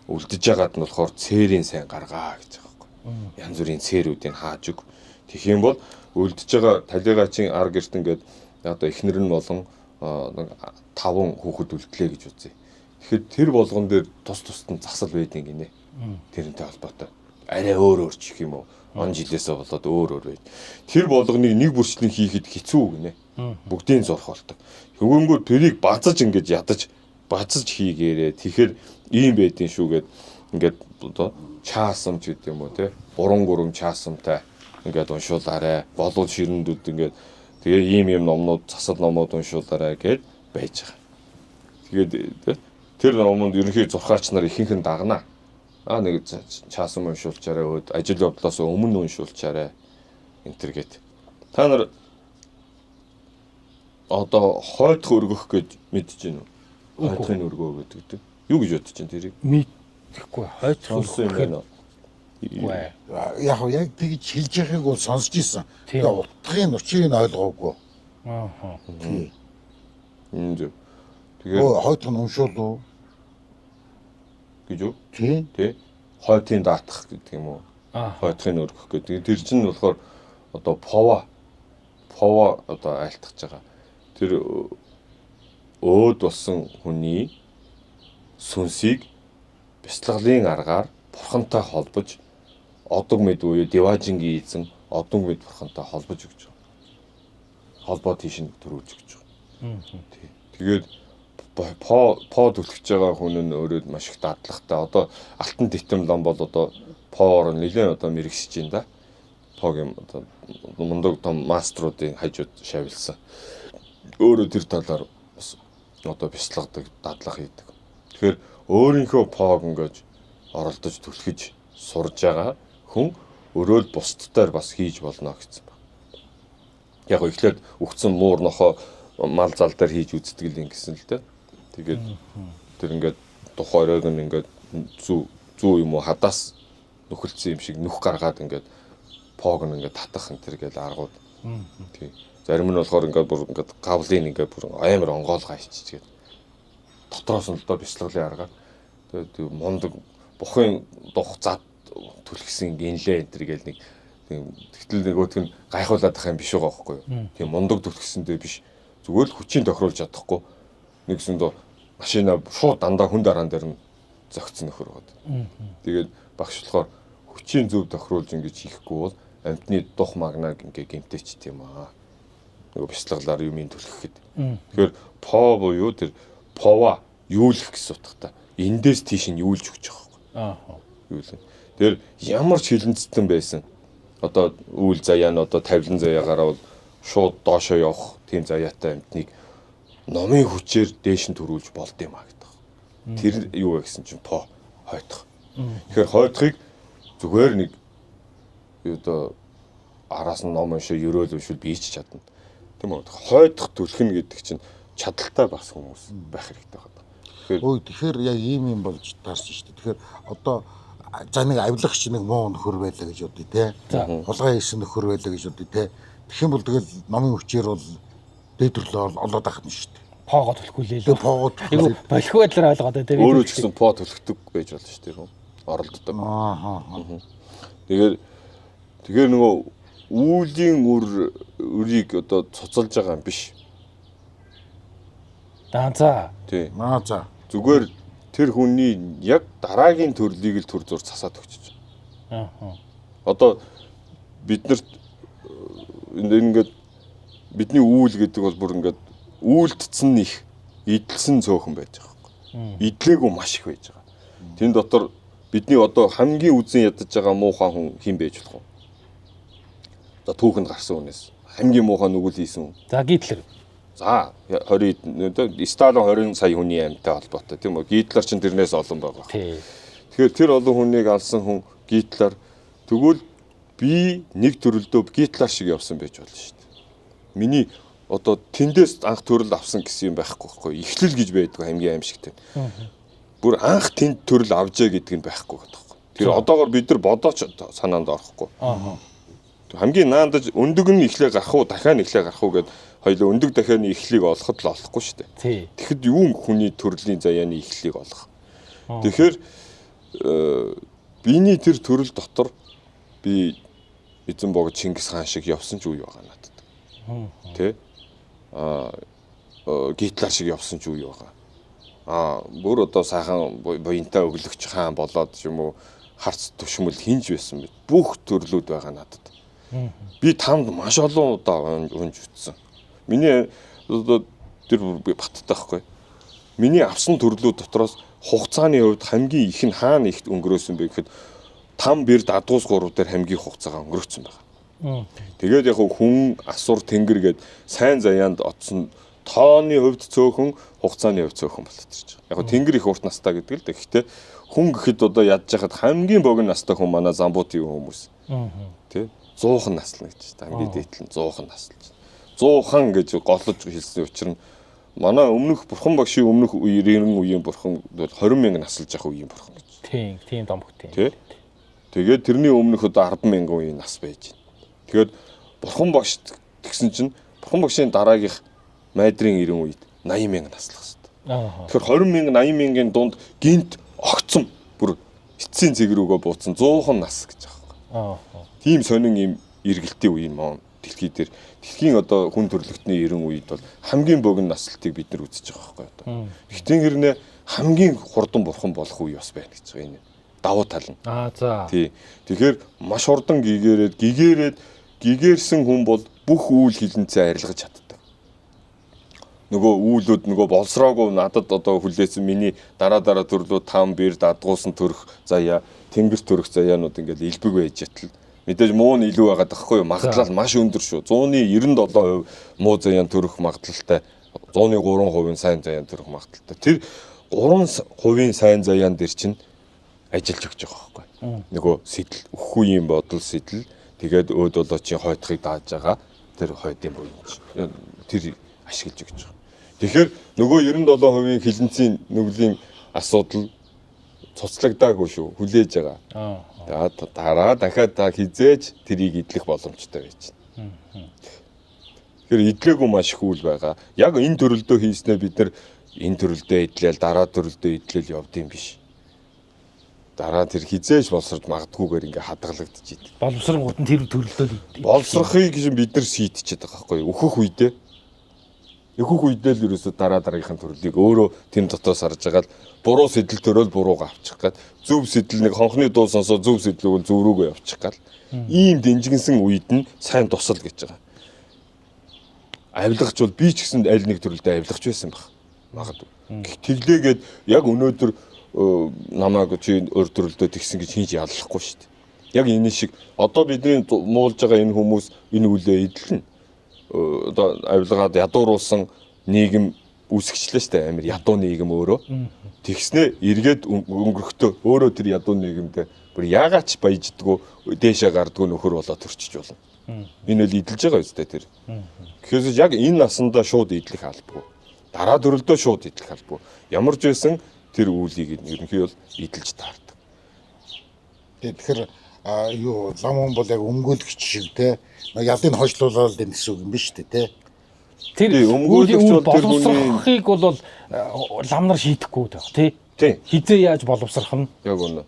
Үлдэж байгаад нь болохоор цээрийн сайн гаргаа гэж байгаа байхгүй. Янз бүрийн цээрүүдийг хааж өг. Тэгэх юм бол үлдэж байгаа талигачийн ар гэрт ингээд одоо эхнэр нь болон 5 хүүхэд үлдлээ гэж үзье. Тэгэхээр тэр болгон дээр тус нь засал байдгийг гинэ. Тэрнтэй холбоотой. Арай өөр ч гэх юм уу. Он жилээсээ болоод өөр байд. Тэр болгоныг нэг бүрчлэн хийхэд хэцүү гинэ. Бүгдийн зурх болдог. Хөвөнгөө тэрийг базаж ингэж ядаж базаж хийгээрээ. Тэгэхээр ийм байдгийн шүүгээд ингээд одоо чаасам ч гэдэг юм уу те. 3 чаасамтай ингээд уншуулаарэ. Болов ширэндүүд ингээд тэгээ ийм номнууд засал номууд уншуулаарэ гэж байж байгаа. Тэгээд тэр номонд ерөнхий зурхаач нар ихэнх нь дагнаа. Нэг чаасам уншуулчаарай, ажил явдлаас өмнө уншуулчаарай. Энтэр гээд. Та нар одоо хойтх өргөх гэж мэдэж байна уу? Хойтхын өргөө гэдэг. Юу гэж бодож байна тэрийг? Мэдхгүй хойтх өргөх юм байна. Яг тэгж хэлж яхийг бол сонсч ийсэн. Тэгээ утгын учрыг ойлгоогүй. Тэгээд хойтх нь уншуул уу? гэж юу? Тий. Хойтын даатах гэдэг юм уу? Хойтхын өргөх гэдэг. Тэр чинь болохоор одоо пова одоо айлтгаж байгаа. Тэр өөд болсон хүний сүнсийг бяцлаглалын аргаар бурхантай холбож одог мэд буюу деважингийн эзэн одог мэд бурхантай холбож өгч байгаа. Холбоо тийш нь төрүүлж өгч байгаа. Тэгээд по төлөвч байгаа хүн нь өөрөө маш их дадлагтай. Одоо алтан титэм лам бол одоо поор нэлээд одоо мэрэгсэж байна да. Погийн одоо мундаг том маструудын хажууд шавилсан. Өөрөө тэр талаар бас одоо бяцлагдаг, дадлага хийдэг. Тэгэхээр өөрийнхөө пог ингэж оролдож түлхэж сурж байгаа хүн өөрөө л бусдтаар бас хийж болно гэсэн байна. Яг ихлээд өгцөн муур нохоо мал зал дээр хийж үздэг л ингэсэн л дээ. Тэгээд тэр ингээд тухайрыг нь ингээд зүү юм уу хадаас нөхөлдсөн юм шиг нүх гаргаад ингээд пог нь ингээд татах энэ төр гэж аргууд. Тий. Зарим нь болохоор ингээд бүр ингээд гавлын ингээд бүр амар онгоолгоо иччихгээд дотроос нь л доо бяцлаглын аргаар тэгээд мундаг бухын дух зад түлхсэн гинлээ энэ төр гэж нэг тэгтэл нөгөөт нь гайхуулаад ах юм биш байгаа байхгүй юу. Тийм мундаг түлхсэндээ биш. Зүгээр л хүчийн тохируулж чадахгүй нэгсэндөө машина шууд дандаа хүн дараан дээр нь зөгцсөн нөхөр байгаа. Тэгээд багш болохоор хүчийн зөв тохируулж ингэж хийхгүй бол амьтны дух магнаг ингээ гэмтээч тийм аа. Нөгөө бяцлаглаар юм түлхэхэд. Тэгэхээр по буюу тэр пова юулах гэсэн утгатай. Эндээс тийш нь юулж өгч байгаа байхгүй. Юулна. Тэр ямар ч хилэнцтэн байсан. Одоо үйл заяа нь одоо тавилан заяагаараа бол шууд доошоо явах тийм заяатай амьтныг номын хүчээр дээш нь төрүүлж болд юм аа гэдэг. Тэр юу вэ гэсэн чинь по хойтох. Тэгэхээр хойтхыг зүгээр нэг одоо араас нь ном уншаа ерөөл уншвал би ч чадна. Тийм үү? Хойтох түлхнэ гэдэг чинь чадaltaй бас хүмүүс байх хэрэгтэй байна. Тэгэхээр яг ийм юм болж таарсан шүү дээ. Тэгэхээр одоо за нэг авилагч нэг муу нөхөр байлаа гэж бодъё те. Хулгай хийсэн нөхөр байлаа гэж бодъё те. Тэгэх юм бол тэгэл номын хүчээр бол дээдрлээ олоод авах нь шүү дээ. Пого төлөхгүй лээ. Пого төлөхгүй. Болох байдлаар ойлгоод те. Өөрөө ч гэсэн по төлөхдөг байж болно шүү дээ. Оролддог. Тэгэхээр нөгөө үүлийн өрийг одоо цуцалж байгаа юм биш. За. Тий. За. Зүгээр тэр хүний яг дараагийн төрлийг л төр зур засаад өгч байгаа. Одоо биднэрт ингээд бидний үүл гэдэг бол бүр ингээд үйлдэлсэн их идэлсэн цөөхөн байж байгаа байхгүй. Идлээгүй маш их байж байгаа. Тэн дотор бидний одоо хамгийн үзэн ядаж байгаа муухай хүн хэн байж болох вэ? За түүхэнд гарсан хүнээс хамгийн муухай нүгэл хийсэн. За Гитлер. За 20 Сталин 20 сая хүний амьтаа холбоотой тийм үү. Гитлер чинь тэрнээс олон байгаа. Тий. Тэгэхээр тэр олон хүнийг алсан хүн Гитлер тэгвэл би нэг төрөлдөө Гитлер шиг явсан байж болно шүү дээ. Миний одоо тэндээс анх төрөл авсан гэсэн юм байхгүй байхгүй. Эхлэл гэж байдаг хамгийн аимшигтай. Бүр анх тэнд төрөл авжээ гэдэг нь байхгүй гэдэг. Тэр одоогор бид нар бодооч санаанд орохгүй. Хамгийн наандаж өндөг нь эхлээ гарах уу, дахиад эхлээ гарах уу гэд хоёул өндөг дахианы эхлийг олоход л олохгүй шүү дээ. Тий. Тэгэхэд юу хүний төрлийн заяаны эхлийг олох. Тэгэхээр биний тэр төрөл дотор би эзэн богд Чингис хаан шиг явсан ч үе байгаа надад. Тэ? Гитлер шиг явсан ч үе байгаа. Бүр одоо сайхан буянтаа өглөгч хаан болоод юм уу харц төвшмөл хинж байсан мэт бүх төрлүүд байгаа надад. Би танд маш олон удаа унж үтсэн. Миний одоо тэр би баттай байхгүй. Миний авсан төрлүүд дотроос хугацааны хувьд хамгийн их нь хаана их өнгөрөөсөн бэ гэхэд там бэр дадуус 3 дээр хамгийн хугацаагаа өнгөрөөцсөн байгаа. Тэгээд яг хүн асур тэнгэр гээд сайн заяанд оцсон тооны хувьд цөөхөн хугацааны хувьд цөөхөн болчихж байгаа. Яг тэнгэр их урт настай гэдэг л дээ. Гэхдээ хүн гэхэд одоо ядж хахад хамгийн богино настай хүн манай Замбуудын хүмүүс. Тэ 100хан наслна гэж та хамгийн дээдл нь 100хан наслж. 100хан гэж голлож хэлсэн учраас манай өмнөх бурхан багшийн өмнөх үеийн бурхан 20 мянга насалж явах үеийн бурхан гэж. Тийм домог тийм. Тэ. Тэгээд тэрний өмнөх одоо 10 мянган үеийн нас байж байна. Тэгээд бурхан багш гэсэн чинь бурхан багшийн дараагийнх майдрын 90 үед 80 мянга наслах хэрэгтэй. Тэгэхээр 20 мянга 80 мянгийн дунд гинт огцсон бүр эцсийн цэг рүүгээ бууцсан 100хан нас гэж байгаа. Тийм сонин юм эргэлтийн үе юм дэлхий дээр. Дэлхийн одоо хүн төрлөختний 90 үед бол хамгийн богино наслтыг бид нар үзэж байгаа байхгүй одоо. Ихтэн хэрнээ хамгийн хурдан бурхан болох үе бас байна гэж байгаа энэ. Давуу тал нь. За. Тий. Тэгэхээр маш хурдан гигээрсэн хүн бол бүх үйл хилэнцээ арилгаж чаддаг. Нөгөө үүлүүд нөгөө болсроогүй надад одоо хүлээсэн миний дараа төрлөө там бэр дадгуусан төрөх заяа, тэнгэр төрөх заяанууд ингээд илбэг байж ятал. Мэдээж муу нь илүү байгаад байхгүй юу? Магадлал маш өндөр шүү. 197% муу заяан төрөх магадлалтай, 103% сайн заяан төрөх магадлалтай. Тэр 3% сайн заяан дээр чинь ажиллаж өгч байгаа байхгүй. Нөгөө сэтэл өхгүй юм бодол сэтэл тэгээд өөд болоочийн хойтхыг дааж байгаа тэр хойдын буйнч. Тэр ашиглаж өгч байгаа. Тэгэхээр нөгөө 97% хилэнцийн нүглийн асуудал цуцлагдаагүй шүү. Хүлээж байгаа. Дараа дахиад та хизээж тэрийг идэх боломжтой байж байна. Тэгэхээр идлээгүй маш их үйл байгаа. Яг энэ төрөлдөө хийснээр бид нар энэ төрөлдөө идлээл дараа төрөлдөө идлээл явдсан биш. Дараа тэр хизээж болсорж магадгүйгээр ингээ хадгалагдчих. Боловсрангууд нь тэр төрөлдөө болсрохыг гэж бид нар шийдчихэд байгаа байхгүй юу? Өөхөх үедээ л ерөөсө дараагийнхын төрлийг өөрөө тэм дотоос харж байгаа л буруу сэтэл төрөөл буруугаа авчих гад зөв сэтэл нэг хонхны дуу сонсоо зөв сэтлүүл зөв рүүгээ явчих гал ийм дэнжигэнсэн үед нь сайн тусал гэж байгаа. Авилгач бол би ч гэсэн аль нэг төрөлдөө авилгач байсан баг. Магадгүй. Тэглээгээд яг өнөөдөр намайг чи өөр төрөлдөө тэгсэн гэж хийж яллахгүй шүү дээ. Яг энэ шиг одоо бидний муулж байгаа энэ хүмүүс энэ үлээ эдлэн одоо авилгаад ядууруулсан нийгэм үүсгэчлээ шүү дээ. Амир ядуу нийгэм өөрөө. Тэгснээ эргээд өнгөрөхдөө өөрөө тэр ядуу нийгэмдээ бүр яагаач баяждгүү дээшээ гардгүү нөхөр болоод төрчиж болно. Энэ л эдэлж байгаа үстэй тэр. Тэгэхээр яг энэ насандаа шууд эдлэх албагүй. Дараа төрөлдөө шууд эдлэх албагүй. Ямар ч байсан тэр үүлийг ерөнхий бол эдэлж таардаг. Тэгэхээр юу лам хүн бол яг өмгөөлөгч шиг те ялын хойшлуулаад энэ гэсэн үг юм биш үү те. Тэр өмгөөлөгч бол тэр боловсрохыг бол лам нар шийдэхгүй дээ тий. Хизээ яаж боловсрох нь? Яг үнэ.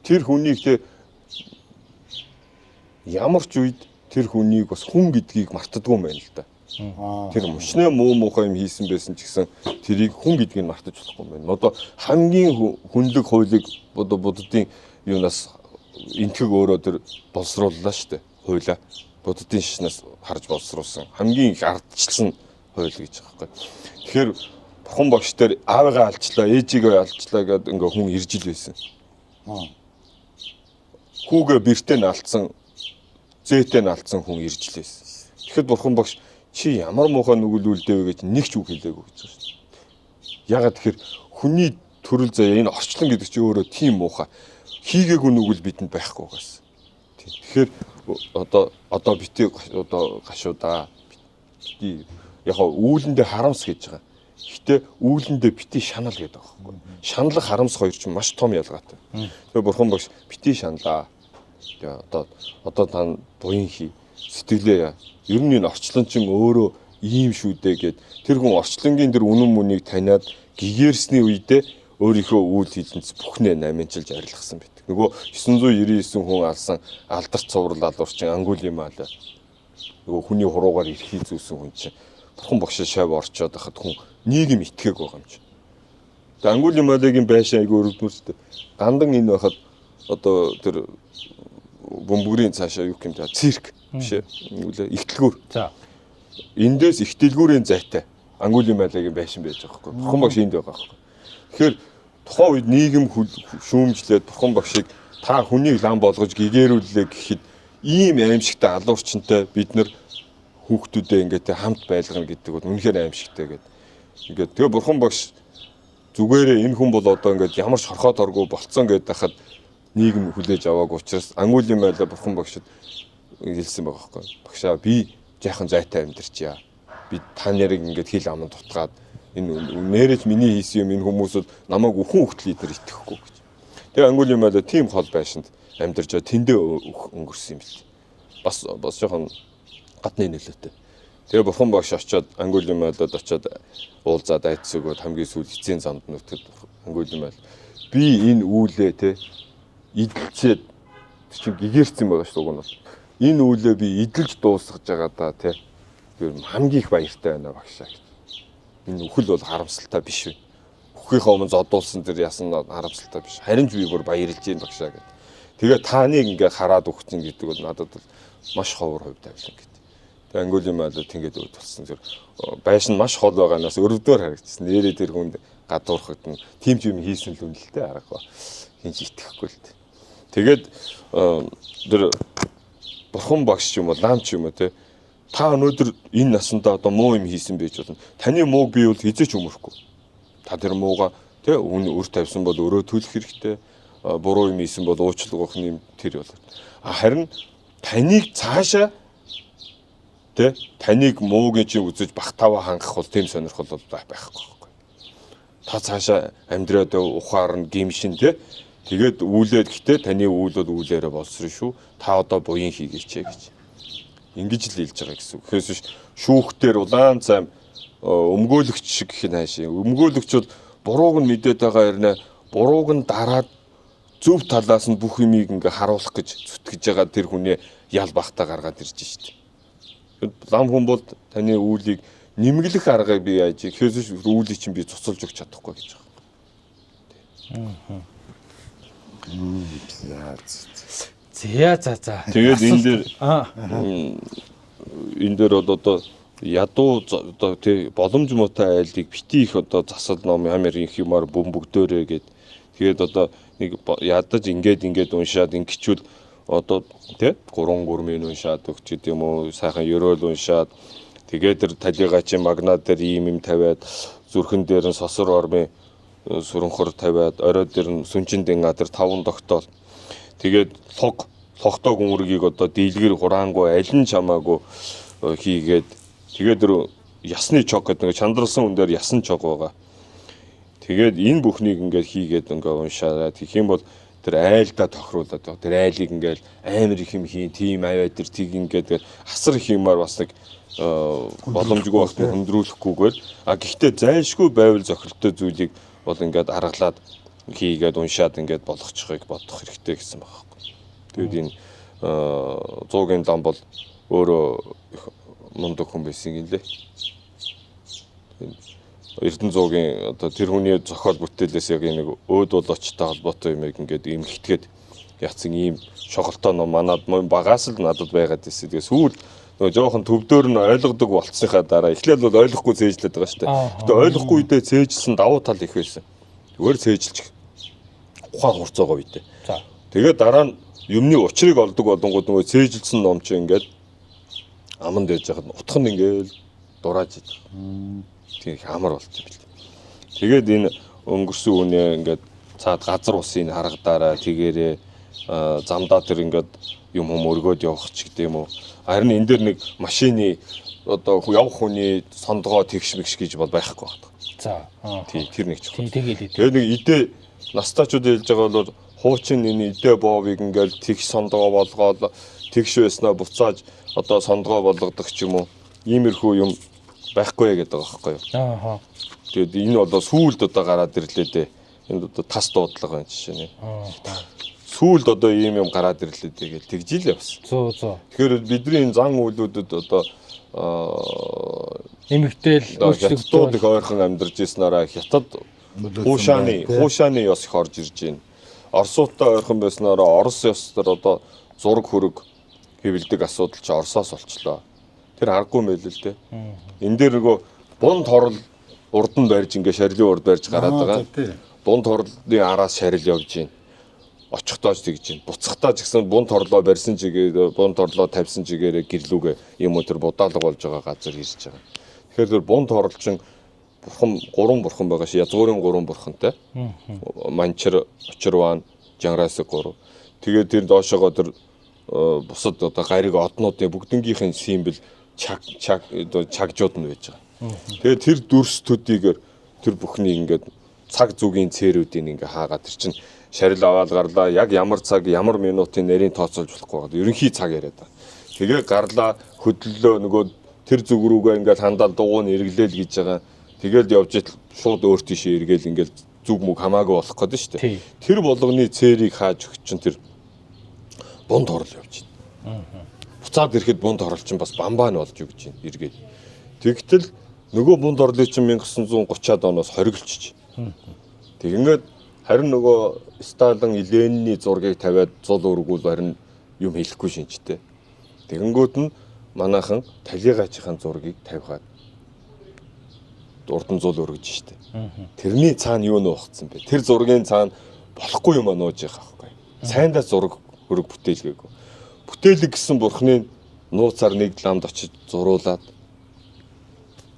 Тэр хүнийг те ямар ч үед тэр хүнийг бас хүн гэдгийг мартдаггүй юм байна л да. Тэр мөчнөө муухай юм хийсэн байсан ч гэсэн тэрийг хүн гэдгийг мартаж болохгүй юм байна. Одоо хамгийн хүнлэг хуулийг одоо буддын юунаас энтгэг өөрөө тэр боловсрууллаа шүү дээ. Хуулаа буддын шишнээс харж боловсруулсан хамгийн их ардчилсан хууль гэж байгаа байхгүй. Тэгэхээр бурхан багш дээр аавыгаа алчлаа, ээжигээ алчлаа гэдэг ингээ хүн ирж ил байсан. Хүүгээ бэртээ наалцсан зээтэй алдсан хүн ирж лээс. Тэгэхэд бурхан багш чи ямар муухай нүгэл үлдээвэ гэж нэг ч үг хэлээгүй гэж байна шүү дээ. Ягаад тэгэхээр хүний төрөл заяа энэ орчлон гэдэг чинь өөрөө тийм муухай. Хийгээгүй нүгэл бидэнд байхгүй гээс. Тэгэхээр одоо бити одоо гашуудаа бити яг үүлэндээ харамс гэж байгаа. Гэхдээ үүлэндээ бити шанал гэдэг байгаа байхгүй. Шаналх харамс хоёр чинь маш том ялгаатай. Тэгээ бурхан багш бити шаналаа. Тэгээ одоо та буян хий сэтгэлээ яа. Ер нь энэ орчлон чинь өөрөө ийм шүү дээ гэд тэр хүн орчлонгийн тэр үнэн мөнийг таниад гэгэрсний үедээ өөрийнхөө үйл хэлнэц бүхнээ намжуулж арилгасан байт. Нөгөө 999 хүн алсан алдарт цуврал алуурчин Ангулимал нөгөө хүний хуруугаар эрхий зүүсэн хүн чинь бурхан багш шав орчоод хахад хүн нийгэм итгээг байгаа юм чи. Тэгээ Ангулималагийн байшин айгүй өрөвдмөрстэй. Гандан энэ байхад одоо тэр бөмбөрийн цаашаа юу юм те цирк биш ээ. Ихтэлгүүр. За. Эндээс ихтэлгүүрийн зайтай Ангулималагийн байшин байж байгаа байхгүй. Бурхан багш энд байгаа байхгүй. Тэгэхээр тухайн үед нийгэм шүүмжлээд бурхан багшийг та хүнийг лам болгож гэгэрүүллээ гэхэд ийм аимшигтай алуурчинтай бид нар хүүхдүүдээ ингээд хамт байлгана гэдэг бол үнэхээр аимшигтай гэдэг. Ингээд тэгээ бурхан багш зүгээрээ энэ хүн бол одоо ингээд ямар ч хорхоод оргүй болцсон гэдэг хахад нийгэм хүлээж аваагүй учраас Ангулимал бурхан багшд хэлсэн байгаа байхгүй. Багшаа би жаахан зайтай амьдарчаа. Би та нарыг ингээд хил аманд тутгаад энэ нэрэж миний хийсэн юм энэ хүмүүсд намайг өхөн хөлтөл идэр итгэхгүй гэж. Тэгээ Ангулимал тийм хол байшинд амьдарч тэндээ өнгөрсөн юм бэл. Бас жоохон гадны нөлөөтэй. Тэгээ бурхан багш очиод Ангулималд очиод уулзаад айц өгөөд хамгийн сүүл эцсийн замд нүтгэд Ангулимал би энэ үүлээ те идэлцээд чи гэгэрсэн байгаа шүү дээ. Энэ үүлээ би идэлж дуусгаж байгаа да те. Тэр хамгийн их баяртай байна багшаа. Энэ үхэл бол харамсалтай биш вэ. Үхийнхээ өмнө зодуулсан тэр ясан харамсалтай биш. Харин ч би бүр баярлж юм багшаа гэдэг. Тэгээ тааныг ингээ хараад өгсөн гэдэг бол надад бол маш ховор хувь тавилан гэдэг. Тэгээ Ангулимал тэгээд үүдэлсэн тэр байшин маш хол байгаанаас өрөвдөр харагдсан. Нэрээ тэр хүнд гадуурхад нь тийм ч юм хийсэн л үнэлтэй харахгүй. Хинч итгэхгүй л дээ. Тэгээд тэр бурхан багш юм бол наам ч юм уу те та өнөөдөр энэ насандаа одоо муу юм хийсэн байж болно. Таны мууг би бол хизээч өмөрөхгүй. Та тэр мууга тэ өр тавьсан бол өөрөө төлөх хэрэгтэй. Буруу юм хийсэн бол уучлах юм тэр бол. Харин таныг цаашаа тэ таныг муугийн чинь үзэж багтааваа хангах бол тийм сонирхол бол байхгүй. Та цаашаа амьдраад ухаар нь гимшин тэ тэгээд үүлээд гэхдээ таны үйл бол үүлээрээ болсон шүү. Та одоо буян хийгээч гэж. Ингэж л хэлж байгаа гэсэн үг. Хөөс биш шүүхтэр улаан цайм өмгөөлөгч шиг гэх нь хаашаа. Өмгөөлөгч бол бурууг нь мэдээд байгаа хэрнээ бурууг нь дараад зөв талаас нь бүх юмыг ингээ харуулах гэж зүтгэж байгаа тэр хүнээ ял бахта гаргаад ирж штеп. Лам хүн бол таны үүлийг нэмгэлэх аргыг би яаж хөөс биш үүлийг чинь би цуцалж өгч чадахгүй гэж байгаа. За. Тэгээд энэ дээр одоо ядуу одоо тий боломж муутай айлыг бити их одоо засал ном ямар их юмар бөмбөгдөөрэй гэд. Тэгээд одоо нэг ядаж ингээд уншаад ингэчүүл одоо тий 3 гурмын уншаад өгч гэдэг юм уу сайхан ёроол уншаад тэгээд тэр талигачийн магнат дээр ийм тавиад зүрхэн дээр нь сосор ормын сүрэнхөр тавиад орой дээр нь сүнжиндэн гадар 5 тогтоол тэгээд логтог үүргийг одоо дийлгэр хураангуй аль нь чамаагүй хийгээд тэгээд дөр ясны чог гэдэг нэг чандралсан хүн дээр ясан чог байгаа. Тэгээд энэ бүхнийг ингээд хийгээд ингээ уншаад тэгэх юм бол тэр айлдаа тохируулаад тэр айлыг ингээл амар их юм хийн тийм аваа тэр тийг ингээд асар их юмар бас нэг боломжгүй багт хөндрүүлэхгүйгээр гэхдээ зайлшгүй байвал зохиролтой зүйлийг бол ингээд аргалаад хийгээд уншаад ингээд болгочихыг бодох хэрэгтэй гэсэн байна. Тэгээд энэ 100-ын лам бол өөрөө мундаг хүн байсан юм лээ. Эрдэнэ 100-ын одоо тэр хүний зохиол бүтээлээс яг нэг өөд болоочтой холбоотой юм ингээд эмхэтгээд яцсан ийм шоголтой ном манад багаас л надад байгаад байсан. Тэгээ сүүл нөгөө жоохон төвдөр нь ойлгодог болцсныхаа дараа эхлээл бол ойлгохгүй цээжлээд байгаа шүү дээ. Гэтэ ойлгохгүй үедээ цээжлсэн давуу тал их байсан. Зүгээр цээжилж ухаан хурцоогоо үедээ. За. Тэгээ дараа нь юмны учрыг олдог болонгууд нөгөө цээжилсэн ном чи ингээд аманд байж хахад утх нь ингээд дурааж идэв. Тийм их амар болчих юм бэл. Тэгээд энэ өнгөрсөн үнэ ингээд цаад газар усын харагдаараа тэгээрээ замдаа тэр ингээд юм өргөөд явах ч гэдэг юм уу. Харин энэ дээр нэг машины одоо явах хүний сондгоо тэгш мэгш гэж бол байхгүй байна. За. Тий, тэр нэг ч. Тэгээд тэгээд нэг идэ настаачууд хэлж байгаа бол хуучин энэ идэ боовыг ингээд тэгш сондгоо болгоод тэгш байснаа буцааж одоо сондгоо болгодог ч юм уу. Иймэрхүү юм байхгүй гэдэг байгаа байхгүй юу. Тэгээд энэ одоо сүүлд одоо гараад ирлээ дээ. Энд одоо тас дуудлага байна жишээ нь. Сүүлд одоо ийм юм гараад ирлээ дээ гэж тэгж л явсан. Зөө. Тэгэхээр бидний энэ зан үйлүүдэд одоо эмэгтэйл өөрчлөлтүүд их ойрхон амьдарч ирснараа хятад хуушааны ёс их орж ирж байна. Оросуудтай ойрхон байснараа Орос ёсоор одоо зураг хөрөг хэвлдэг асуудал чи Оросоос болчлоо. Тэр харахгүй мэйл л дээ. Энэ дээр нөгөө бунд хорол урд нь барьж ингээ шарилын урд барьж гараад байгаа. Бунд хорлын араас шарил явж байна. Очихтоож тэгж байна. Буцахтаа ч гэсэн бунд хорлоо барьсан чигээр бунд хорлоо тавьсан чигээрээ гэрлүүгээ юм уу тэр будаалга болж байгаа газар ирж байгаа. Тэгэхээр тэр бунд хорлчин бурхан 3 бурхан байгаа ши язгуурын 3 бурхантай. Манчар, Очирван, Жанрасыг 3. Тэгээд тэр доошоогоо тэр бусад одоо гариг однуудын бүгднгийнхэн симбол чагжууд нь байж байгаа. Тэгээд тэр дүрстүүдийг тэр бүхний ингээд цаг зүгийн цээрүүдийн ингээ хаагаад тэр чинь шарил аваад гарлаа яг ямар цаг ямар минутын нарийн тооцоолж болохгүй байгаа. Ерөнхий цаг яриад байгаа. Тэгээ гарлаа хөдлөлөө нөгөө тэр зүг рүүгээ ингээд хандаал дугуйн эргэлээл гэж байгаа. Тэгээд явж ил шууд өөр тийшээ эргээл ингээд зүг мүг хамаагүй болох гэдэг шүү дээ. Тэр болгоны цээрийг хааж өгч чинь тэр бунд хорол явж байна. Буцаад ирэхэд бунд хорол чинь бас бамбаа нь болж өгч байна эргээл. Тэгтэл нөгөө бунд орлыг чинь 1930-аад оноос хориглолчих. Тэгэнгүүт харин нөгөө Сталин Ленины зургийг тавиад зул өргүүл харин юм хэлэхгүй шинжтэй. Тэгэнгүүт нь манайхан талигачийн зургийг тавихад урдан зул өргөж штэ. Тэрний цаана юу нуухцсан бэ? Тэр зургийн цаана болохгүй юм нууж байгаа байхгүй. Сайндаа зураг өрг бүтээлгээгүй. Бүтээлэг гэсэн бурхны нууцаар нэг ламд очиж зуруулаад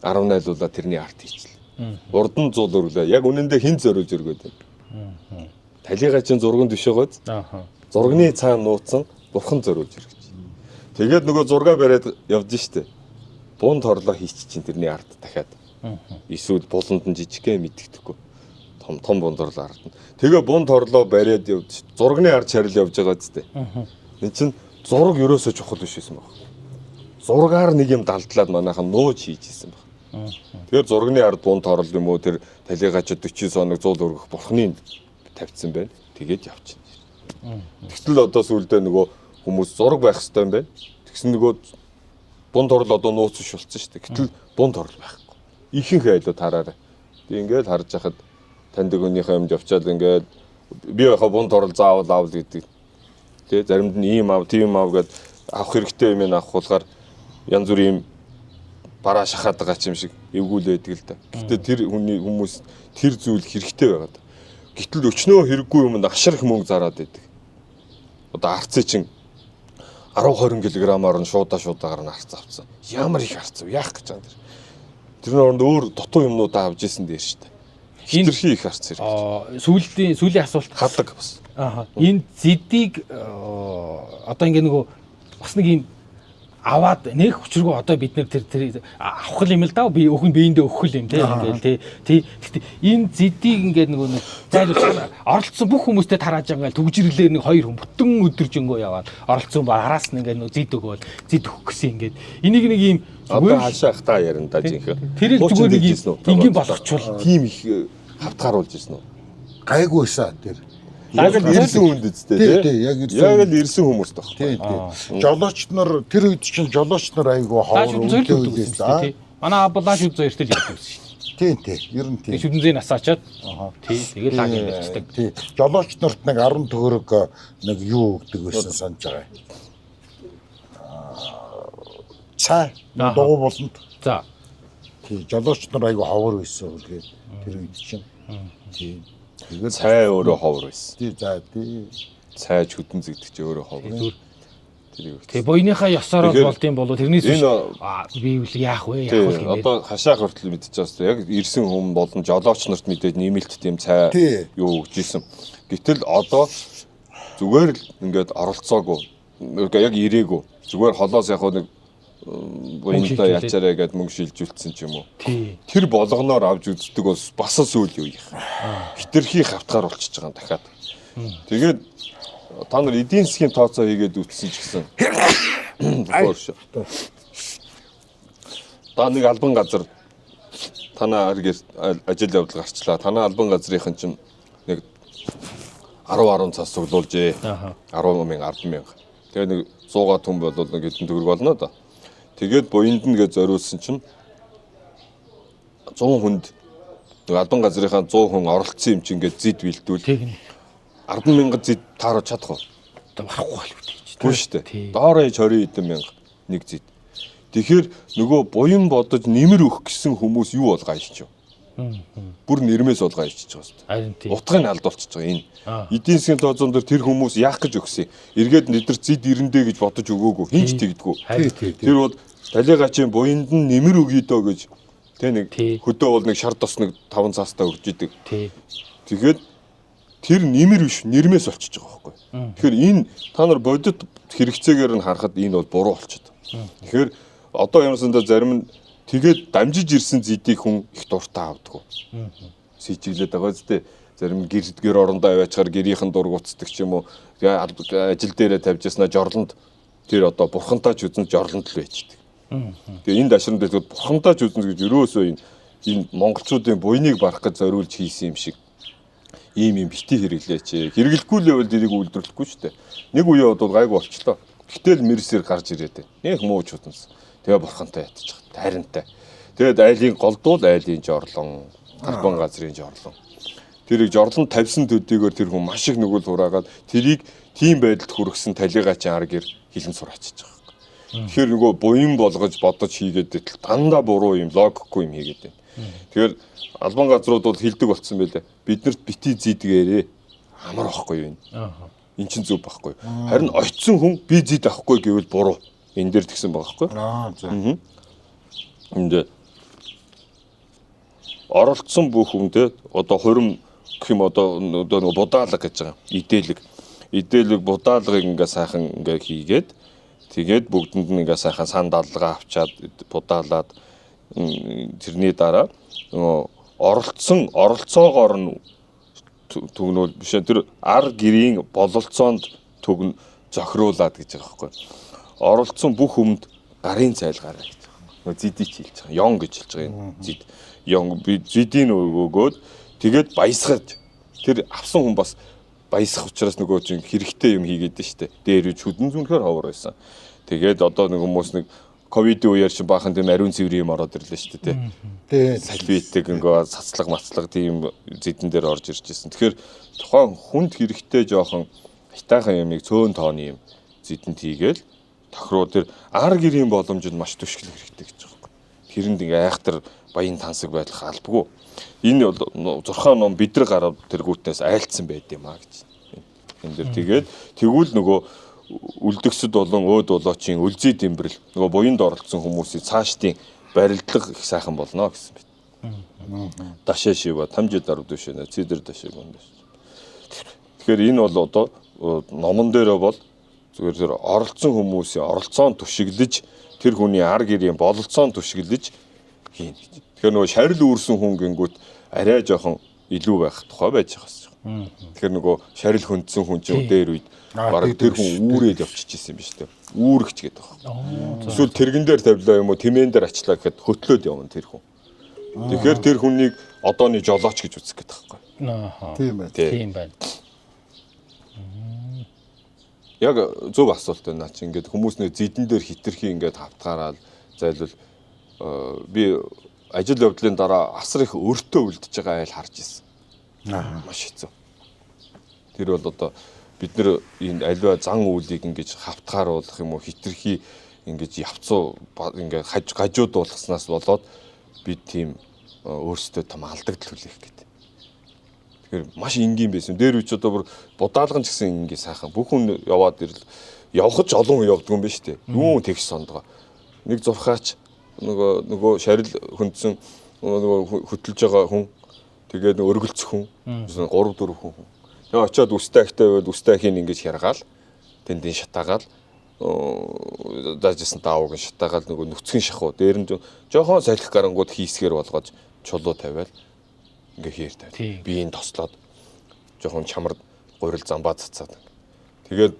18-уулаа тэрний арт хийчихлээ. Урдан зул өргөлөө. Яг үнэндээ хин зориулж өргөөд байна. Талигачийн зурганд бишээгээд зурганы цаана нууцсан бурхан зориулж өргөж. Тэгээд нөгөө зургаа бариад явж штэ. Бунд хорлоо хийчих чинь тэрний арт дахиад. Эсвэл буланд нь жижигхэн мэддэхгүй. Том бунд хорлоо ардна. Тэгээ бунд хорлоо бариад явж зурганы арт шарил явж байгаа зү. Энд чинь зураг ерөөсөө чухал биш байсан баг. Зургаар нэг юм далдлаад манайхан нууж хийжсэн баг. Тэгэхээр зурганы ард бунд хорлол юм уу тэр талигачид 40 соног 100 өргөх бурхныг тавьсан байна. Тэгээд явчихна. Тэгтэл одоо сүүлдээ нөгөө хүмүүс зураг байх хэрэгтэй юм байна. Тэгсэн нөгөө бунд хорлол одоо нууц биш болсон шүү дээ. Гэтэл бунд хорлол байхгүй. Ихэнх айлуу тараарай. Тэг ингээд харж хахад танд өгнийхөө юмд явчаал ингээд би яхаа бунд хорлол заавал аавал гэдэг. Тэ заримд нь ийм аав, тийм аав гэд авах хэрэгтэй юм авахулгаар янз бүрийн бараа шахаад байгаа юм шиг эвгүүлээдэг л да. Гэтэ тэр хүний хүмүүс тэр зүйл хэрэгтэй байгаад. Гэтэл өчнөө хэрэггүй юмд ашар их мөнгө зараад байдаг. Одоо арцыг чинь 10-20 кг-аар нь шуудаагаар нь арц авцсан. Ямар их арц вэ? Яах гэж байгаа юм. Тэрний оронд өөр дутуу юмнуудаа авч исэн дээр шүү дээ. Хитрхи их арц хэрэг. Сүүлийн асуулт хадаг бас. Энэ зэдийг одоо ингээ нөгөө бас нэг юм аваад нэг хүчргөө одоо бид нэр тэр авах юм л даа би өхөн биендээ өгөх юм те ингээл тий. Гэхдээ энэ зэдийг ингээд нөгөө зайлуулсан оролцсон бүх хүмүүстэй тарааж байгаа ингээл түгжирлээр нэг 2 хүн бүтэн өдөржингөө яваад оролцсон ба араас нь ингээд нөгөө зэд өгөөл зэд өгөх гэсэн ингээд энийг нэг юм одоо хаашаах та ярина да жинхэнэ. Тэр зүгээр нэг ингийн болгочвол тийм их хавтгааруулж ирсэн үү? Гайгүйсаа тэр. Яг л ирсэн хүнд үстэй тий. Яг л ирсэн хүмүүс тох. Тий. Жолооч нар тэр үед чинь жолооч нар айгүй ховор үлдээсэн. Манай абулааш үз хоёрт л явдаг гэсэн шүү дээ. Тий. Ер нь тий. Шүдэнзээ насаачаад тий. Тэгээд лаг ярьцдаг. Тий. Жолооч нарт нэг 10 төгрөг нэг юу өгдөг байсан санаж байгаа. Цаа дуу болонд. За. Тий. Жолооч нар айгүй ховор байсан үлгээд тэр үед чинь. Тий. Тэгээд цай өөрөө ховор байсан. Тий. За тий. цайж хөдөн зэгдэх чи өөрөө хов. Тэгээ буйныхаа ёсоор болд юм болов тэрнээс би үл яах вэ? Яах вэ? Одоо хашаах хүртэл мэдчихэж байгаа. Яг ирсэн хүн болон жолооч нарт мэдээд нэмэлт тийм цай юу өгч ийсэн. Гэтэл одоо зүгээр л ингээд оролцоогүй. Яг ирээгүй. Зүгээр холоос яг нэг буйнтаа ячаарэ гэд мөнгө шилжүүлсэн ч юм уу. Тэр болгоноор авч үздэг бас сүүл юу их. Хитрхи хавтгаар болчихж байгаа юм дахиад. Тэгээд та нар эдийн засгийн тооцоо хийгээд үтсэн ч гэсэн. Та нэг албан газар танаа ажил явдал гарчлаа. Танаа албан газрынхан чинь нэг 10 цас цуглуулжээ. 10,000 Тэгээ нэг 100 түн бол нэг хэдэн төгрөг болно да. Тэгээд буйнд нь гэж зориулсан чинь 100 хүнд нэг албан газрынхаа 100 хүн оролцсон юм чинь ингээд зэд бэлдүүл. 10,000 зэд таарч чадах уу? Барахгүй л үү. Үгүй шүү дээ. Доороо 20 хэдэн мянга нэг зэд. Тэгэхээр нөгөө буян бодож нэмэр өгөх гэсэн хүмүүс юу болгоо ичж юу? Бүр нэрмээс болгоо ичж байгаа шүү дээ. Утгыг алд болчихж байгаа энэ. Эдийн засгийн тооцоон дээр тэр хүмүүс яах гэж өгсөн? Эргээд бид нар зэд ирэндээ гэж бодож өгөөгүй. Хинч тэгдэггүй. Тэр бол талигачийн буянд нь нэмэр өгье дөө гэж тэ нэг хөдөө бол нэг шар тос нэг 5 цаастаа өгч идэг. Тэгээд тэр нэмэр биш нэрмээс болчихж байгаа байхгүй. Тэгэхээр энэ та нар бодит хэрэгцээгээр нь харахад энэ бол буруу болчиход. Тэгэхээр одоо ямарсандаа зарим нь тэгээд дамжиж ирсэн зэдийг хүн их дуртай авдаг. Сичиглээд байгаа зү. Зарим гэр орондоо аваачаар гэрийнхэн дургуцдаг ч юм уу. Ажил дээрээ тавьж яснаа жорлонд тэр одоо бурхантаа ч үзэн жорлонд л байждаг. Тэгээ энэ дашранд дээр бурхантаа ч үзэн гэж өрөөсөө энэ монголчуудын буйныг барах гэж зориулж хийсэн юм шиг ийм бити хэрэглээч. Хэрэглэхгүй л байвал дэрийг үйлдвэрлэхгүй шүү дээ. Нэг үе бодвол гайгүй болчлоо. Гэтэл мэрсээр гарч ирээд нэг мууч утанс. Тэгээ бурхантай ятчих. Тайрантай. Тэгээд айлын голдуул айлын жорлон, албан газрын жорлон. Тэрийг жорлон тавьсан төдийгөр тэр хүн маш их нүгэл хураагаад тэрийг тийм байдалд хүргэсэн талигачийн аргэр хилэн сураачиж байгаа. Тэгэхээр нөгөө буян болгож бодож хийгээд байтал дандаа буруу юм, логикгүй юм хийгээд байна. Тэгэхээр албан газрууд бол хилдэг болцсон байлээ. Биднэрт бити зэдгээрээ амар ахгүй юу энэ. Эн чинь зөв байхгүй. Харин очисон хүн би зэд авахгүй гэвэл буруу. Энэ дээр тэгсэн байгаа байхгүй. Энд оролцсон бүх хүндээ одоо хурим гэх юм одоо нөгөө будаалга гэж байгаа. Идээлэг будаалгыг ингээ сайхан ингээ хийгээд тэгээд бүгдэнд нь ингээ сайхан сан даалга авчаад будаалаад тэрний дараа нөгөө оролцоогоор нь түгнүүл биш тэр ар гэрийн бололцоонд түгн зохируулад гэж байгаа байхгүй. Оролцсон бүх хүнд гарын цайл гараа гэж байгаа. Зэдийг хэлж байгаа. Ён гэж хэлж байгаа энэ зэд. Ён би зэдийн өгөөд тэгээд баясгаж тэр авсан хүн бас баясах учраас нөгөө чинь хэрэгтэй юм хийгээд дээ штэ. Дээр үуч хөдөн зүнхээр ховор байсан. Тэгээд одоо нэг хүмүүс нэг ковидын үеэр чинь баахан тийм ариун цэврийн юм ороод ирлээ штэ тий. Салвитэг ингээ цацлаг тийм зэдэн дээр орж ирж байсан. Тэгэхээр тухайн хүнд хэрэгтэй жоохон хитаахан юмыг цөөн тооны юм зэдэнд хийгээл тохироо тэр ар гэрийн боломжид маш түшгэл хэрэгтэй гэж байгаа юм. Тэрэнд ингээ айхтар баян тансаг байх албагүй. Энэ бол 6 ном бидрэг гараад тэргүүтнээс айлцсан байд юм а гэж. Энэ дэр тэгээд тэгвэл нөгөө үлдгэсэд болон өөд болоочийн үлзий дэмбэрэл нөгөө буянд оролцсон хүмүүсийн цаашдын барилдлага их сайхан болно гэсэн мэт. Дашаа шива тамжид дарав дэшээ цэдэр дашаа гондос. Тэгэхээр энэ бол одоо номон дээрээ бол зүгээр зэрэг оролцсон хүмүүсийн оролцоон түшиглэж тэр хүний ар гэрийн бололцоон түшиглэж хийн. Тэгэхээр нөгөө шарил үүрсэн хүн гингүүт арай жоохон илүү байх тухай байж байгаа. Тэгэхээр нөгөө шарил хөндсөн хүн чинь дээр үед бараг тэр хүн үүрээд явчихжсэн юм биш үү? Үүрэгч гэдэг байна. Эсвэл тэрэгэн дээр тавилаа юм уу, тэмээн дээр ачлаа гэхэд хөтлөөд явна тэр хүн. Тэгэхээр тэр хүнийг одооны жолооч гэж үзэх гэдэг байхгүй. Тийм байна. Тийм байна. Яг зөв асуулт байна наа чи ингээд хүмүүс нэг зэдэн дээр хитрхи ингээд хавтгаараад зайлвал би ажил явдлын дараа асар их өртөө үлдэж байгаа айл харж ирсэн. Маш хэцүү. Тэр бол одоо бид нар энэ аливаа зан үйлийг ингэж хавтгааруулах юм уу хитрхи ингэж явцуу ингээд гажууд болгоснаас болоод бид тийм өөрсдөө том алдагдал хүлээх гэдэг. Тэгэхээр маш энгийн байсан. Дээр үуч одоо бүр будаалган ч гэсэн энгийн сайхан. Бүх хүн яваад ирэл явах ч олон хүн явдаг юм байна шүү дээ. Юун тэгш сондгоо. Нэг зурхаач нөгөө шарил хөндсөн нөгөө хөтлж байгаа хүн тэгээд өргөлцөх хүн 3 4 хүн. Тэгээ очиод үстэй ахтай байвал үстэй ахыг ингэж хяргаал тэндийн шатаагаал даажсэн таавыг шатаагаал нөгөө нүцгэн шахуу дээр нь жоохон салхи гарангууд хийсгэр болгож чулуу тавиал ингээ хээр тавь. Биеийн тослоод жоохон чамар гурил замбаа цацаад. Тэгээд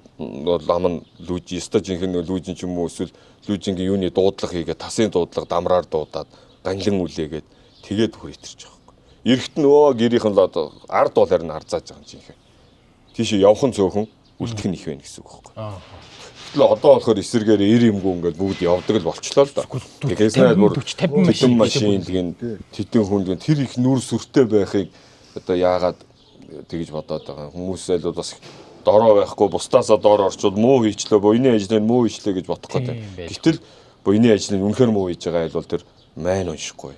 лам нь лүүжи өстой жинхэнэ лүүжин ч юм уу эсвэл лүүжингийн юуны дуудлага хийгээд тасын дуудлага дамраар дуудаад ганлан үлээгээд тэгээд бүр итэрч байгаа юм. Эрэхт нөгөө гэрийнхэн л одоо ард бол харин арзааж байгаа юм жинхэнэ. Тийшээ явхан цөөхөн үлдэх нь их байна гэсэн үг байхгүй. Тэгэл одоо болохоор эсэргээр ир юмгүй ингээд бүгд явдаг л болчлоо л да. Тэгээс бүр 50 машин тэгэн хүн тэр их нүр сүртэй байхыг одоо яагаад тэгж бодоод байгаа хүмүүсээ л бас дороо байхгүй бусдаасаа доор орчвол муу хийчлээ буйны ажлыг муу хийчлээ гэж бодох гэдэг. Гэтэл буйны ажлыг үнэхээр муу хийж байгаа айл бол тэр майн уншихгүй.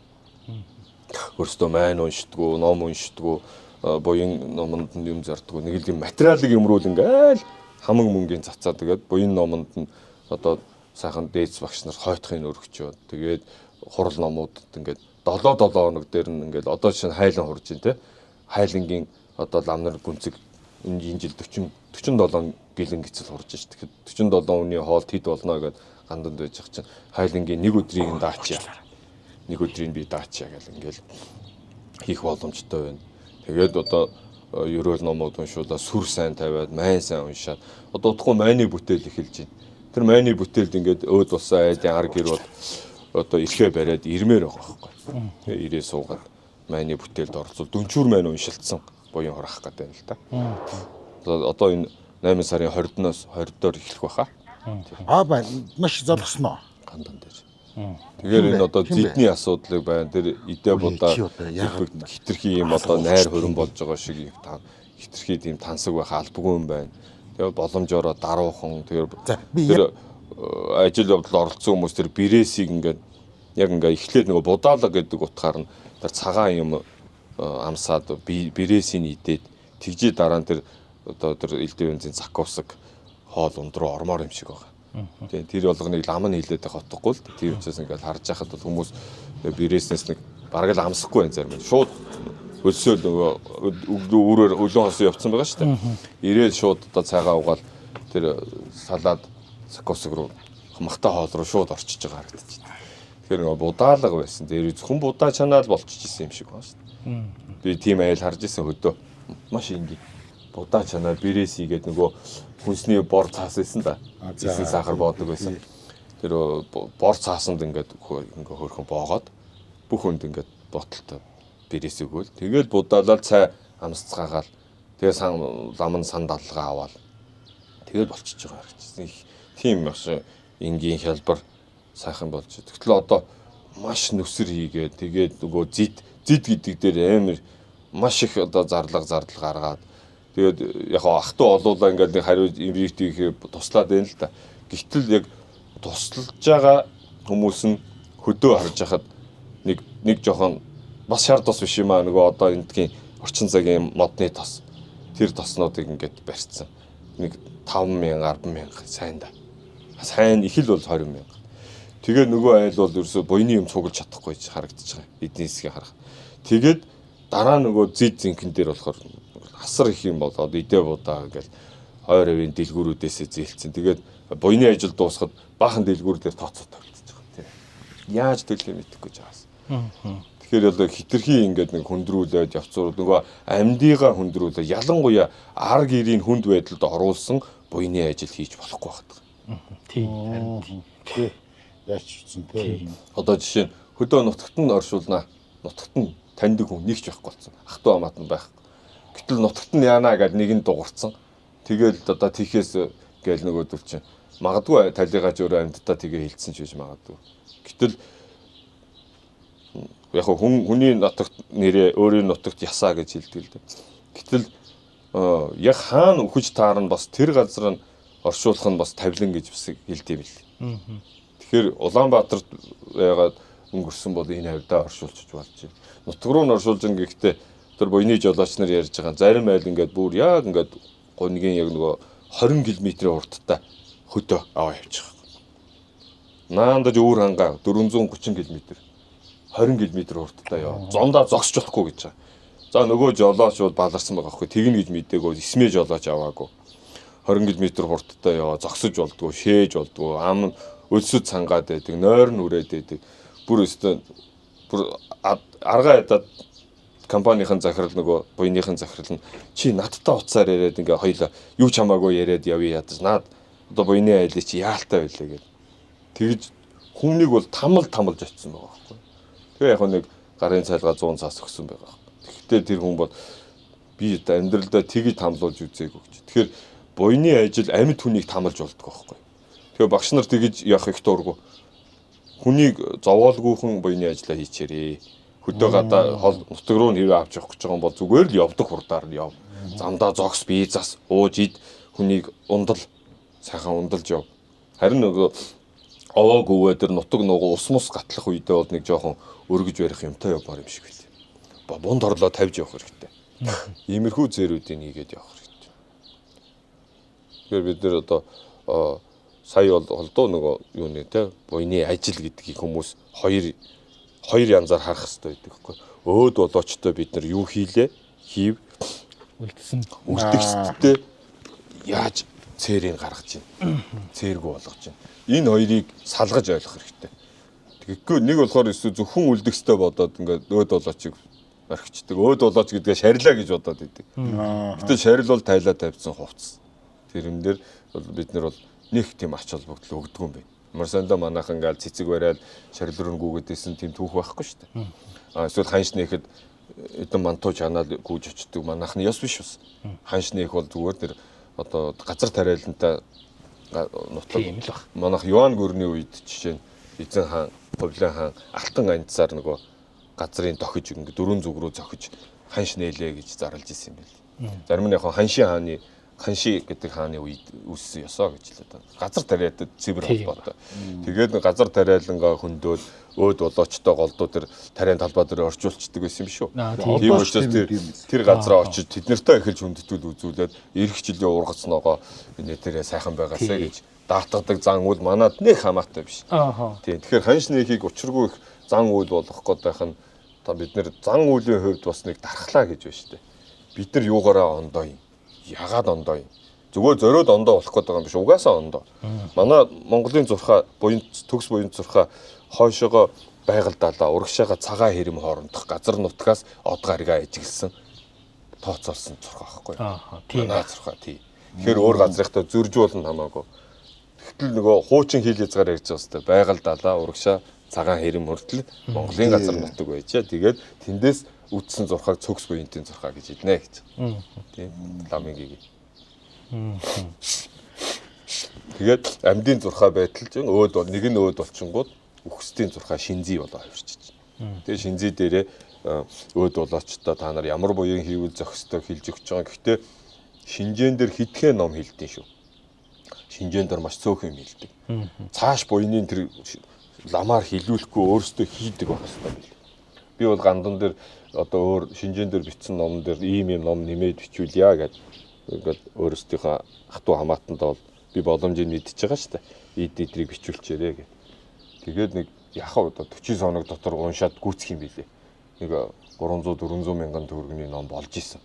Өөрөөсөө майн уншдаггүй, ном уншдаггүй, буян номонд юм зардаггүй. Нэг л юм материалыг өмрүүл ингээл хамаг мөнгөний цацаа тэгээд буян номонд нь одоо сайхан дээдс багш нар хойтхын өргөчөө. Тэгээд хурал номуудад ингээд 7 хоног дээр нь ингээд одоо чинь хайлан хурж ин тэ. Хайлангийн одоо лам нар гүнзэг энэ жил 47 гэлэн гисэл хурж ш. Тэгэхээр 47 үний хоолт хэд болно гэдээ ганданд байж байгаа чинь хайлангийн нэг өдрийг нь даачаа. Нэг өдрийг би даачаа гэл ингээл хийх боломжтой байна. Тэгээд одоо ерөөл номууд уншуулаад сүр сайн тавиад майн сайн уншаад одоо удахгүй майны бүтээл эхэлж байна. Тэр майны бүтээлд ингээд өөд усаа айдын ар гэр бол одоо илхээ бариад ирмээр байгаа байхгүй. Тэгээ ирээ суугаад майны бүтээлд орцвол дөнчүүр майн уншилцсан буян хурах гэдэг юм л да. Одоо энэ 8 сарын 20-оос 20-доор эхлэх байхаа. Байна. Маш залгсан уу? Гандан дээр. Тэгэхээр энэ одоо зэдний асуудлыг байна. Тэр идэ будаа хитрхи юм одоо найр хөрөн болж байгаа шиг хитрхи тийм тансаг байх албагүй юм байна. Тэгээ боломжоор даруухан тэр ажил явдал оролцсон хүмүүс тэр бирээсийг ингээд яг ингээд эхлээд нөгөө будаалга гэдэг утгаар нь тэр цагаан юм амсаад бирээсийн идээд тэгжээ дараа нь тэр одоо тэр элдв бензин закусаг хоол унд руу ормоор юм шиг байгаа. Тийм тэр болгоныг лам нь хилээд байх утгагүй л тийм учраас ингээд харж байхад бол хүмүүс бирээснээс нэг бараг л амсахгүй байх зарим. Шууд өлсөөл нөгөө өөрөөр өлөн хосон явцсан байгаа шүү дээ. Ирээд шууд одоо цайгаа угаал тэр салаад закусаг руу махта хоол руу шууд орчиж байгаа харагдаж байна. Тэгэхээр нөгөө будаалга байсан. Тэр зөвхөн будаа чанаал болчихж исэн юм шиг байна шүү дээ. Би тийм айл харж исэн хөдөө маш энгийн. Будаа чанаа бирээс игээд нөгөө хүнсний бор цаас исэн да. Исэн сахар боодог байсан. Тэр бор цаасанд ингээд хөрхөн боогоод бүх хүнд ингээд боталтай бирээс өгөөл. Тэгэл будаалал цай амсцгаагаал. Тэгээ лам нь санд алгаа аваад. Тэгэл болчихж байгаа харагдчихсан. Тийм маш энгийн хялбар сайхан болж. Тэгтэл одоо маш нүсэр хийгээд тэгээд нөгөө зид гэдэг дээр амар маш их одоо зарлага гаргаад тэгээд яг ах トゥ олуулаа ингээд нэг хариу инвитиг туслаад байна л да. Гэтэл яг тусалж байгаа хүмүүс нь хөдөө харж хахад нэг жоохон бас шар тос биш юм аа нөгөө одоо эндгийн орчин цагийн модны тос. Тэр тоснуудыг ингээд барьцсан. Нэг 5,000 10,000 сайн да. Сайн их л бол 20,000. Тэгээд нөгөө айл бол ерөөсө буйны юм цуглаж чадахгүй харагдаж байгаа. Эдний хэсгийг харах. Тэгээд дараа нөгөө зид зинхэн дээр болохоор асар их юм болоод идэ будаа ингээл ойр авийн дэлгүүрүүдээсээ зээлцсэн. Тэгээд буйны ажил дуусахад баахан дэлгүүр дээр тооцоод тавьчихж байгаа тийм. Яаж төлөх юм мэдэхгүй жаас. Тэгэхээр бол хитрхи ингээд нэг хөндрүүлээд явцуурууд нөгөө амьдыгаа хөндрүүлээ. Ялангуяа ар гэрийн хүнд байдалд оруулсан буйны ажил хийж болохгүй байна. Тийм. Яаж ч тийм. Одоо жишээ нь хөдөө нутагт нь оршуулнаа. Нутагт нь таньдаг хүн нэгч байхгүй болсон. Ах トゥ амаат нь байх. Гэтэл нутагт нь яана гэд нэгэнд дуурцсан. Тэгэл одоо тийхээс гээл нөгөөдөл чинь магадгүй талигаач өөрөө амьдтаа тэгээ хилцсэн ч гэж магадгүй. Гэтэл яг хүний нутагт нэрээ өөрийн нутагт ясаа гэж хэлдэг л дээ. Гэтэл яг хаана үхэж таарна бас тэр газар нь оршуулах нь бас тавилан гэж бас хэлдэв бил. Тэгэхээр Улаанбаатарт ягаад өнгөрсөн бол энэ хавьдаа оршуулчих болж байна. Нутаг руу нь оршуулж байгаа гэхдээ тэр буйны жолооч нар ярьж байгаа зарим айл ингээд бүр яг ингээд гонгийн яг нөгөө 20 км-ийн урттай хөдөө аваа явчих. Наандаж өөр хангаа 430 км 20 км урттай яа. Зондоо зогсож болохгүй гэж байгаа. За нөгөө жолооч бол баларсан байгаа хгүй. Тэгнэ гэж мдээгүй эсмээ жолооч аваагүй. 20 км хурдтай яваа зогсож болдгоо, шээж болдгоо, ам өлсөд цангаад байдаг, нойр нь үрээд байдаг. Бүр өстө бүр аргаа ядаад компанийн захирал нөгөө буйныхын захирал нь чи надтай уцаар яриад ингээ хоёлаа юу ч хамаагүй яриад явъя ядаж наад одоо буйны айлыг чи яалтай байлаа гэд. Тэгж хүмнийг бол тамалж очсон байгаа байхгүй. Тэгээ яг нэг гарын цайлгаа 100 цаас өгсөн байгаа. Тэгэхдээ тэр хүн бол би амьдралдаа тгий тамлуулж үзээгүй гэж. Тэгэхээр буйны ажил амьд хүнийг тамалж болдог байхгүй. Тэгээ багш нар тэгж явах их дургу. Хүнийг зовоолгүйхэн буйны ажиллаа хийчээрээ. Хөдөө гадаа хол нутаг руу нэрээ авч явах гэж байгаа юм бол зүгээр л явдаг хурдаар нь яв. Замдаа зогс визас ууж ид хүнийг сайхан ундалж яв. Харин нөгөө овоог өвөө тэр нутаг нугу ус мус гатлах үедээ бол нэг жоохон өргөж барих юмтай явмаар юм шиг байлээ. Бунд орлоо тавьж явах хэрэгтэй. Иймэрхүү зээрүүдийг хийгээд явах хэрэгтэй. Тэгэхээр бид нэр одоо сая бол холдоо нөгөө юу нэ те буйны ажил гэдгийг хүмүүс хоёр янзаар харах хэрэгтэй байдаг байхгүй. Өөд болоочтой бид нар юу хийлээ? Хийв үлдгэсдтэй яаж цээрийг гаргаж чинь. Цээргүй болгож чинь. Энэ хоёрыг салгаж ойлгох хэрэгтэй. Тэгэхгүй нэг болохоор эсвэл зөвхөн үлдгэстэй бодоод ингээд өөд болоочийг орхичдаг. Өөд болооч гэдгээ шарилаа гэж бодоод идэг. Гэтэл шарил бол тайлаа тавьсан хувцас. Тэрэн дээр бид нар бол нэг тийм ач холбогдол өгдөг юм байна. Марсандаа манайхан ингээл цэцэг бариад шарил руу гүгэдсэн тийм түүх байхгүй шүү дээ. Эсвэл ханш нэхэд эдэн мантуу чанаал гүйж очдөг манайх нь ёс биш бас. Ханш нэх бол зүгээр тэр одоо газар тариалантай нутаг. Тийм л баг. Манайх Юан гүрний үед жишээ нь эзэн хаан, Повлын хаан алтан анцаар нөгөө газрын дохиж ингээ дөрөв зүг рүү зохиж ханш нээлээ гэж зарлж исэн юм байл. Зарим нь яг ханши гэдэг хааны үед үүссэн ёсоо гэж л одоо газар тариатад цэвэр холбоотой. Тэгээд газар тариалангаа хөндөөл өөд болоочтой голдуу тэр тариан талбай дээр орчуулцдаг байсан юм шүү. Тийм учраас тэр газараа очиж тэднэртэй эхэлж хүндэтгүүл үзүүлээд эх жилийн ургац ногоо тэрэ сайхан байгаасаа гэж даатгадаг зан үйл манад нэг хамаатай биш. Тийм тэгэхээр ханш нэхийг учиргүй их зан үйл болгох гээд байх нь та бид нэр зан үйлийн хувьд бас нэг дархлаа гэж байна шүү дээ. Бид нар юугаараа ондоо юм. Ягаад ондоо юм. Зүгээр зориод ондоо болох гээд байгаа юм биш. Угаасаа ондоо. Манай Монголын зурхаа төгс буян зурхаа хойшоогоо байгальдаалаа урагшаага цагаан хэрэм хоорондох газар нутгаас од гаригаа ажигласан тооцоолсон зурхаа байхгүй юу? Тийм. Зурхаа тий. Тэгэхээр өөр газрынхтай зөржүүлэн хамаагүй. Тэгтэл нөгөө хуучин хил хязгаар ярьж байгаа хэвээр байгальдаалаа урагшаа цагаан хэрэм хүртэл Монголын газар нутаг байжээ. Тэгээд тэндээс үтсэн зурхааг цогс буянтын зурхаа гэж хэлнэ гэж. Тийм. Ламингийг. Тэгээд амьдын зурхаа байталж өөд бол нэг нь өөд болчингууд үхсдийн зурхаа шинзий болоо хувирчиж. Тэгээд шинзий дээрээ өөд болоочтой та нар ямар буян хийвэл зохистой хэлж өгч байгаа. Гэхдээ шинжээн дээр хитгэн ном хэлдэг шүү. Шинжээн дээр маш цөөхөн хэлдэг. Цааш буйнын тэр ламаар хилүүлэхгүй өөрөөсөө хийдэг байх хэрэгтэй. Би бол гандан дээр одоо өөр шинжээн дээр бичсэн номн дээр ийм ном нэмээд бичүүлье гэж ингээд өөрөөсдийнхөө хатуу хамаатандаа бол би боломжийг мэдчихэж байгаа шүү дээ. Эдрийг бичүүлчээрээ гэх. Тэгээд нэг яхаа одоо 40 хоног дотор уншаад гүйцэх юм билээ. Нэг 300-400 мянган төгрөгийн ном болж исэн.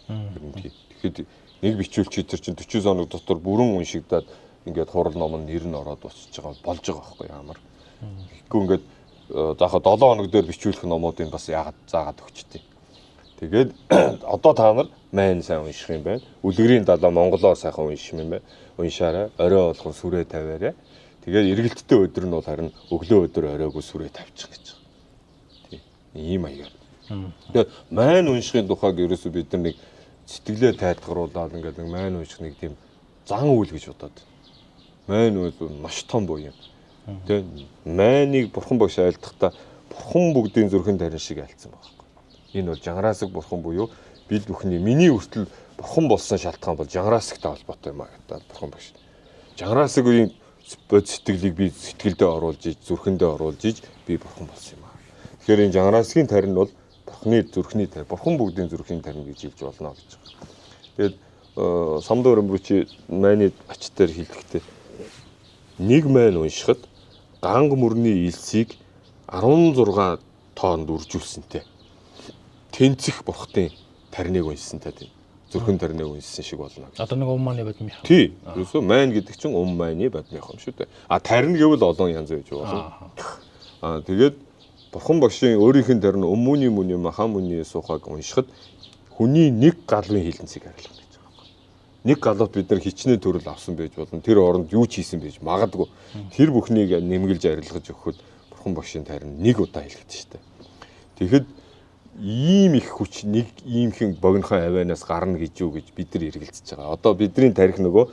Тэгэхэд нэг бичүүлчий тэр чинь 40 хоног дотор бүрэн уншигдаад ингээд хурал ном нь нэр нь ороод босч байгаа болж байгаа байхгүй ямар. Тэгэхгүй ингээд заахад 7 хоног дээр бичүүлэх номуудыг бас яагаад заагаад өгчтэй. Тэгээд одоо та нар майн сайн унших юм байна. Үлгэрийн далаа монголоор сайхан унших юм байна. Уншаарай. Орой болгон сүрээ тавиарай. Тэгээд эргэлттэй өдөр нь бол харин өглөө өдөр оройгүй сүрээ тавьчих гэж байгаа. Тийм. Ийм аягаар. Тэгээд майн уншихын тухайг ерөөсөө бид нар нэг сэтгэлээ тайлгаруулаад ингээд нэг майн унших нэг тийм зан үйл гэж бодоод. Майн үйл маш том боо юм. Тэгээд майныг бурхан багш айлдахдаа бурхан бүгдийн зүрхэн тарин шиг айлцсан байна. Энэ бол жангараасаг бурхан буюу бид бүхний миний хүртэл бурхан болсон шалтгаан бол жангараасагтай холбоотой юм аа гэдэг бурхан багш. Жангараасагийн бод сэтгэлийг би сэтгэлдээ оруулж иж зүрхэндээ оруулж иж би бурхан болсон юм аа. Тэгэхээр энэ жангараасгийн тарин бол бурхны зүрхний тарь, бурхан бүгдийн зүрхийн тарь гэж хэлж болно гэж байгаа. Тэгээд Самдуу Рамбучи майны ачтаар хэлэхдээ нэг майн уншихад ганг мөрний илсийг 16 тоонд үржүүлсэнтэй. Тэнцэх бурхтын тарныг уншсантай тийм. Зүрхэн тарныг уншсан шиг болно. Одоо нэг умманы бодмих. Тий. Ерөөсөө майн гэдэг чинь майны бодмих юм шүү дээ. Тарин гэвэл олон янз байж болно. Тэгээд бурхан багшийн өөрийнх нь тарин өмнөний мөний махан мөний суухаг уншихад хүний нэг галвын хилэнцгийг харилах гэж байгаа юм. Нэг галууд бид нар хичнээн төрөл авсан байж болно. Тэр оронд юу ч хийсэн байж магадгүй. Тэр бүхнийг нэмгэлж арилгаж өгөхөд бурхан багшийн тарин нэг удаа хэлэгдэж штэ. Тэгэхэд ийм их хүч нэг иймхэн богинохоо авианаас гарна гэж юу гэж бид нар эргэлзэж байгаа. Одоо бидний тарих нөгөө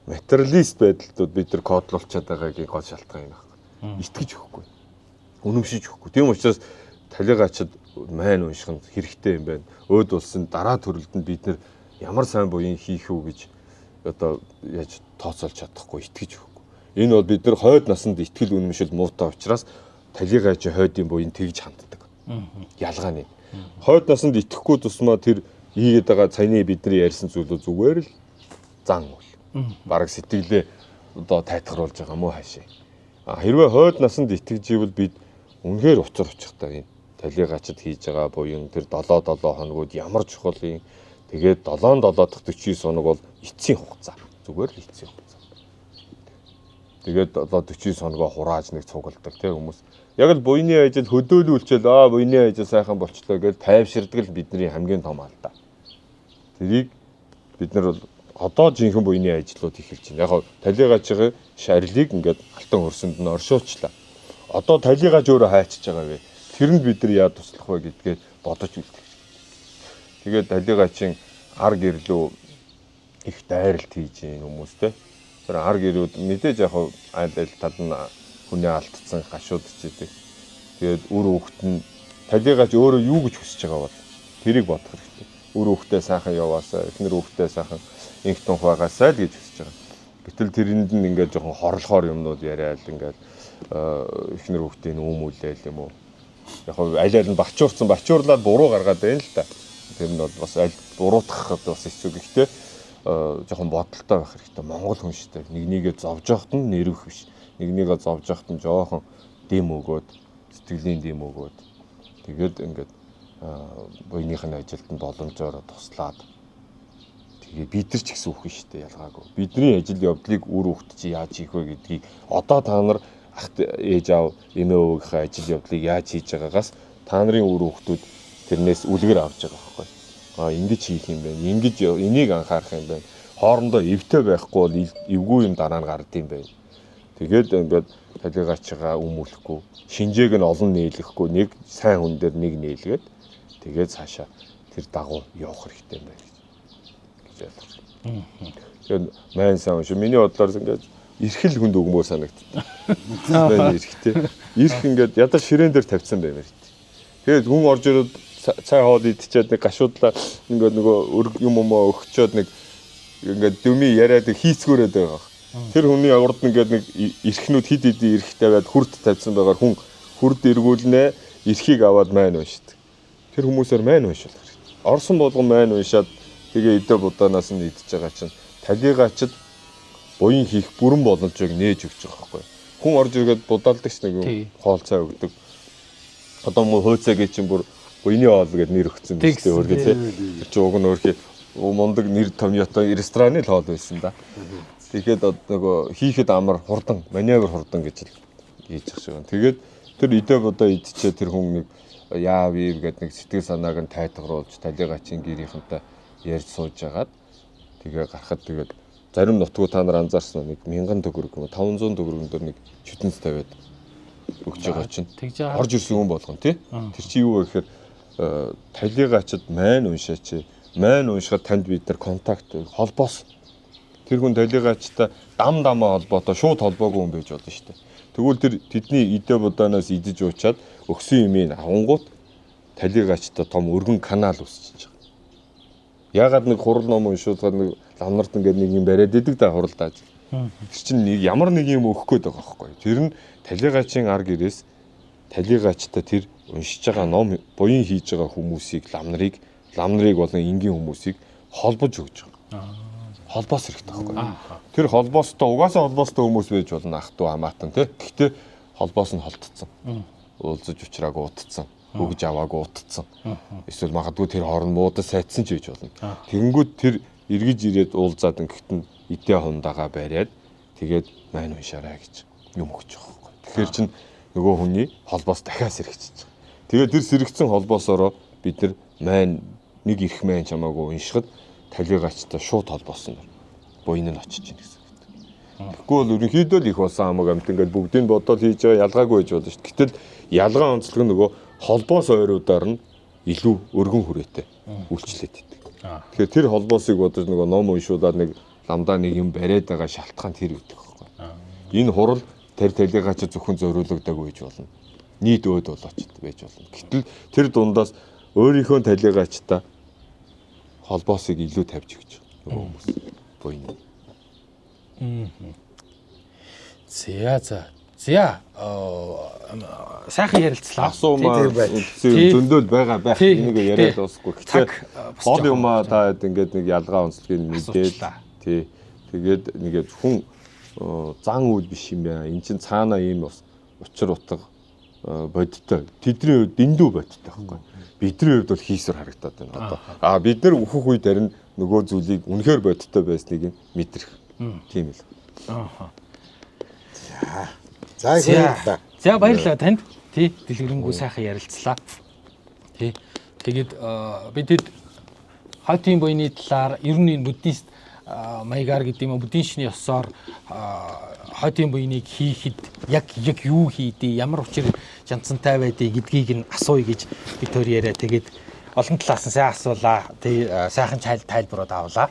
материалист байдалтууд бид нар кодлуулчаад байгаагийн гол шалтгаан юм байна. Итгэж өгөхгүй. Үнэмшиж өгөхгүй. Тийм учраас талигаачид майн унших нь хэрэгтэй юм байна. Өөд улсын дараа төрөлд нь бид нар ямар сайн буян хийх үү гэж одоо яаж тооцоолж чадахгүй, итгэж өгөхгүй. Энэ бол бид нар хойд наснд итгэл үнэмшил муутай учраас талигаачийн хойдын буян тэгж ханддаг. Ялгааны. Хойд наснд итгэхгүй тусмаа тэр ийгээд байгаа цайны бидний ярьсан зүйлөө зүгээр л зан үл. Бараг сэтгэлээ одоо тайтгаруулж байгаа мó хаашаа. Хэрвээ хойд наснд итгэж ивэл бид үнэхээр уцар учиртай юм. Талигаачид хийж байгаа буюу тэр 7 хоногуд ямар чухал юм. Тэгээд 7 дахь 49 хоног бол эцсийн хугацаа. Зүгээр л эцсийн хугацаа. Тэгээд одоо 49 хоногоо хурааж нэг цугладаг тийм хүмүүс. Яг л буйны ажил хөдөөлүүлчихэл буйны ажил сайхан болчлоо гэж тайвширдаг л бидний хамгийн том алдаа. Тэрийг бид нар бол одоо жинхэнэ буйны ажлууд эхэлж байна. Яг талигаачийн шарилыг ингээд алтан хөрсөнд нь оршуулчлаа. Одоо талигач өөрөө хайчиж байгаа вэ? Тэрэнд бид нар яа туслах вэ гэдгээ бодож үлдэх. Тэгээд талигаачийн ар гэрлүү их дайралт хийж гин хүмүүстэй. Тэр ар гэрүүд мэдээж яг аль тал нь хүний алдсан гашуудч идэг. Тэгээд үр хөвгт нь талигач өөрөө юу гэж хүсэж байгаа бол тэрийг бодох хэрэгтэй. Үр хөвгтөө сайхан яваасаа, эхнэр хөвгтөө сайхан инх тунх байгаасаа л гэж хүсэж байгаа. Гэтэл тэрэнд нь ингээд жоохон хорлохоор юмнууд яриад ингээд эхнэр хөвгтийн үүмүүлээл юм уу. Яг аль нь бачуурлаад буруу гаргаад байна л та. Тэр нь бол бас аль буруутгахад бас хэцүү гэхдээ жоохон бодолтой байх хэрэгтэй. Монгол хүн шүү дээ. Нэгнийгээ зовж явахт нь нэрвэх биш. Нэгнийгээ зовж явахт нь жоохон дэм өгөөд, сэтгэлийн дэм өгөөд тэгээд ингээд буйныхын ажилд нь боломжоор туслаад тэгээ бид нар ч гэсэн үхэн шүү дээ ялгаагүй. Бидний ажил явдлыг үр хөвгт чи яаж хийх вэ гэдгийг одоо та нар ах ээж аав эмээ өвгийнхээ ажил явдлыг яаж хийж байгаагаас та нарын үр хөвгтүүд тэрнээс үлгэр авч байгаа байхгүй. Ингэж хийх юм байна. Ингэж энийг анхаарах юм байна. Хоорондоо эвтэй байхгүй бол эвгүй юм дараа нь гард юм байна. Тэгээд ингээд талигаачгаа өмүүлэхгүй, шинжээг нь олон нээлгэхгүй, нэг сайн хүн дээр нэг нээлгээд тэгээд цаашаа тэр дагуу явах хэрэгтэй юм байна гэж ойлгож байна. Тэгээд майн сайн шүү. Миний бодлоор ингээд эрхэл хүнд өгмөө санагддаг. Майн эрхтэй. Эрх ингээд ядаа ширээн дээр тавьсан баймаар. Тэгээд хүн орж ирээд цай хоол идчихээд нэг гашуудлаа ингээд нөгөө юм өгчөөд нэг ингээд дүми яриад хийцгүүрээд байгаа. Тэр хүний урд ингээд нэг эрхнүүд хид хидийн эрх тавиад хүрд тавьсан байгаа хүн хүрд эргүүлнэ эрхийг аваад майн уншдаг. Тэр хүмүүсээр майн уншуулах хэрэгтэй. Орсон болгон майн уншаад тэгээ эдэ будаанаас нь идчихэж байгаа чинь талигаачид буян хийх бүрэн боломжийг нээж өгч байгаа байхгүй. Хүн орж ирээд будалдаг ч нэг юм хоол цай өгдөг. Одоо мөн хөөцөөгээ чинь бүр буйны хоол гэдэг нэр өгсөн биз дээ өөргөө тий. Тэр чинь уг нь өөрхий мундаг нэр томьёотой рестораны л хоол байсан да. Тэгэхээр нөгөө хийхэд амар хурдан, маневр хурдан гэж л хийж байгаа шүү. Тэгээд тэр идэ бодоо идчихээ тэр хүн нэг яав ив гэдэг нэг сэтгэл санааг нь тайтгаруулж талигаачийн гэрийнхэнтэй ярьж сууж агаад тэгээ гарахад тэгээд зарим нутгуу та нар анзаарсан нэг 1000 төгрөг юм 500 төгрөгөн дээр нэг шүтэнц тавиад өгч байгаа чинь орж ирсэн хүн болгон тий. Тэр чи юу вэ гэхээр талигаачид майн уншаач. Майн уншихад танд бид нар контакт холбоос тэр хүн талигаачтай дамаа холбоотой шууд холбоогүй хүн байж болно шүү дээ. Тэгвэл тэр тэдний идэ будаанаас идэж уучаад өгсөн юмыг авангууд талигаачтай том өргөн канал үүсчихэж байгаа. Ягаад нэг хурал ном уншуулгаад нэг ламнарт ингээд нэг юм бариад идэг да хуралдааж. Тэр чинь нэг ямар нэг юм өгөх гээд байгаа байхгүй. Тэр нь талигаачийн ар гэрээс талигаачтай тэр уншиж байгаа ном буян хийж байгаа хүмүүсийг лам нарыг болон энгийн хүмүүсийг холбож өгч байгаа. Холбоос хэрэгтэй байхгүй. Тэр холбоостой угаасаа холбоостой хүмүүс байж болно ах トゥ хамаатан тий. Гэхдээ холбоос нь холдсон. Уулзаж уулзраагүй утцсан. Хөгж аваагүй утцсан. Эсвэл магадгүй тэр хооронд муудад сайтсан ч гэж болно. Тэгэнгүүт тэр эргэж ирээд уулзаад ингэхтэн идэ хундагаа бариад тэгээд мань уншаарай гэж юм өгч байгаа байхгүй. Тэгэхээр чин нөгөө хүний холбоос дахиад сэрэгчэж байгаа. Тэгээд тэр сэрэгцэн холбоосороо бид нар мань нэг ирэх мань чамаагүй уншихад талигачтай шууд холбоосон буйн нь очиж ийн гэсэн үг. Тэгэхгүй бол ерөнхийдөө л их болсон хамаг амт ингээд бүгдийг бодоод хийж байгаа ялгаагүй байж болно шүү дээ. Гэтэл ялгаа онцлог нь нөгөө холбоос ойруудаар нь илүү өргөн хүрээтэй үйлчлээд идэг. Тэгэхээр тэр холбоосыг бодож нөгөө ном уншуулаад нэг ламдаа нэг юм бариад байгаа шалтгаан тэр үүдэг байхгүй. Энэ хурал тэр талигаач зөвхөн зориулагдаагүй байж болно. Нийт өөд болооч байж болно. Гэтэл тэр дундаас өөрийнхөө талигаачтай холбоосыг илүү тавьж өгч нөгөө хүмүүс буйн. За сайхан ярилцлаа. Асуумаа зөндөөл байгаа байх энийг яриад дуусахгүй. Гэхдээ гол юмаа та ингээд нэг ялгаа онцлогийг мэдээд тий. Тэгээд нэгээд хүн зан үйл биш юм яа. Энд чинь цаана ийм учир утга бодтой. Тэдний хувьд дэндүү бодтой байхгүй. Бидний хувьд бол хийсвэр харагдаад байна одоо. Бид нар өөхөх үед харин нөгөө зүйлийг үнэхээр бодтой байсныг мэдрэх. Тийм л. За баярлалаа. За баярлалаа танд. Тий, дэлгэрэнгүй сайхан ярилцлаа. Тий. Тэгээд бидэд хайтын буйны талаар ер нь энэ буддист маягаар гэдэг юм уу буддийн шний ёсоор хайтын буйныг хийхэд яг юу хийдээ, ямар учир жанцантай байдгийг гэдгийг нь асууя гэж бид төр яриа. Тэгээд олон талаас нь сайн асуулаа. Тий, сайхан тайлбарууд авлаа.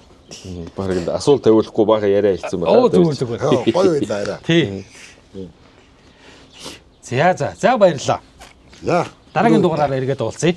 Бараг л асуулт тавиулахгүй бага яриа хэлсэн байна. Зүгээр. Гоё байлаа. Тий. За баярлалаа. За дараагийн дугаараар эргээд уулзъя.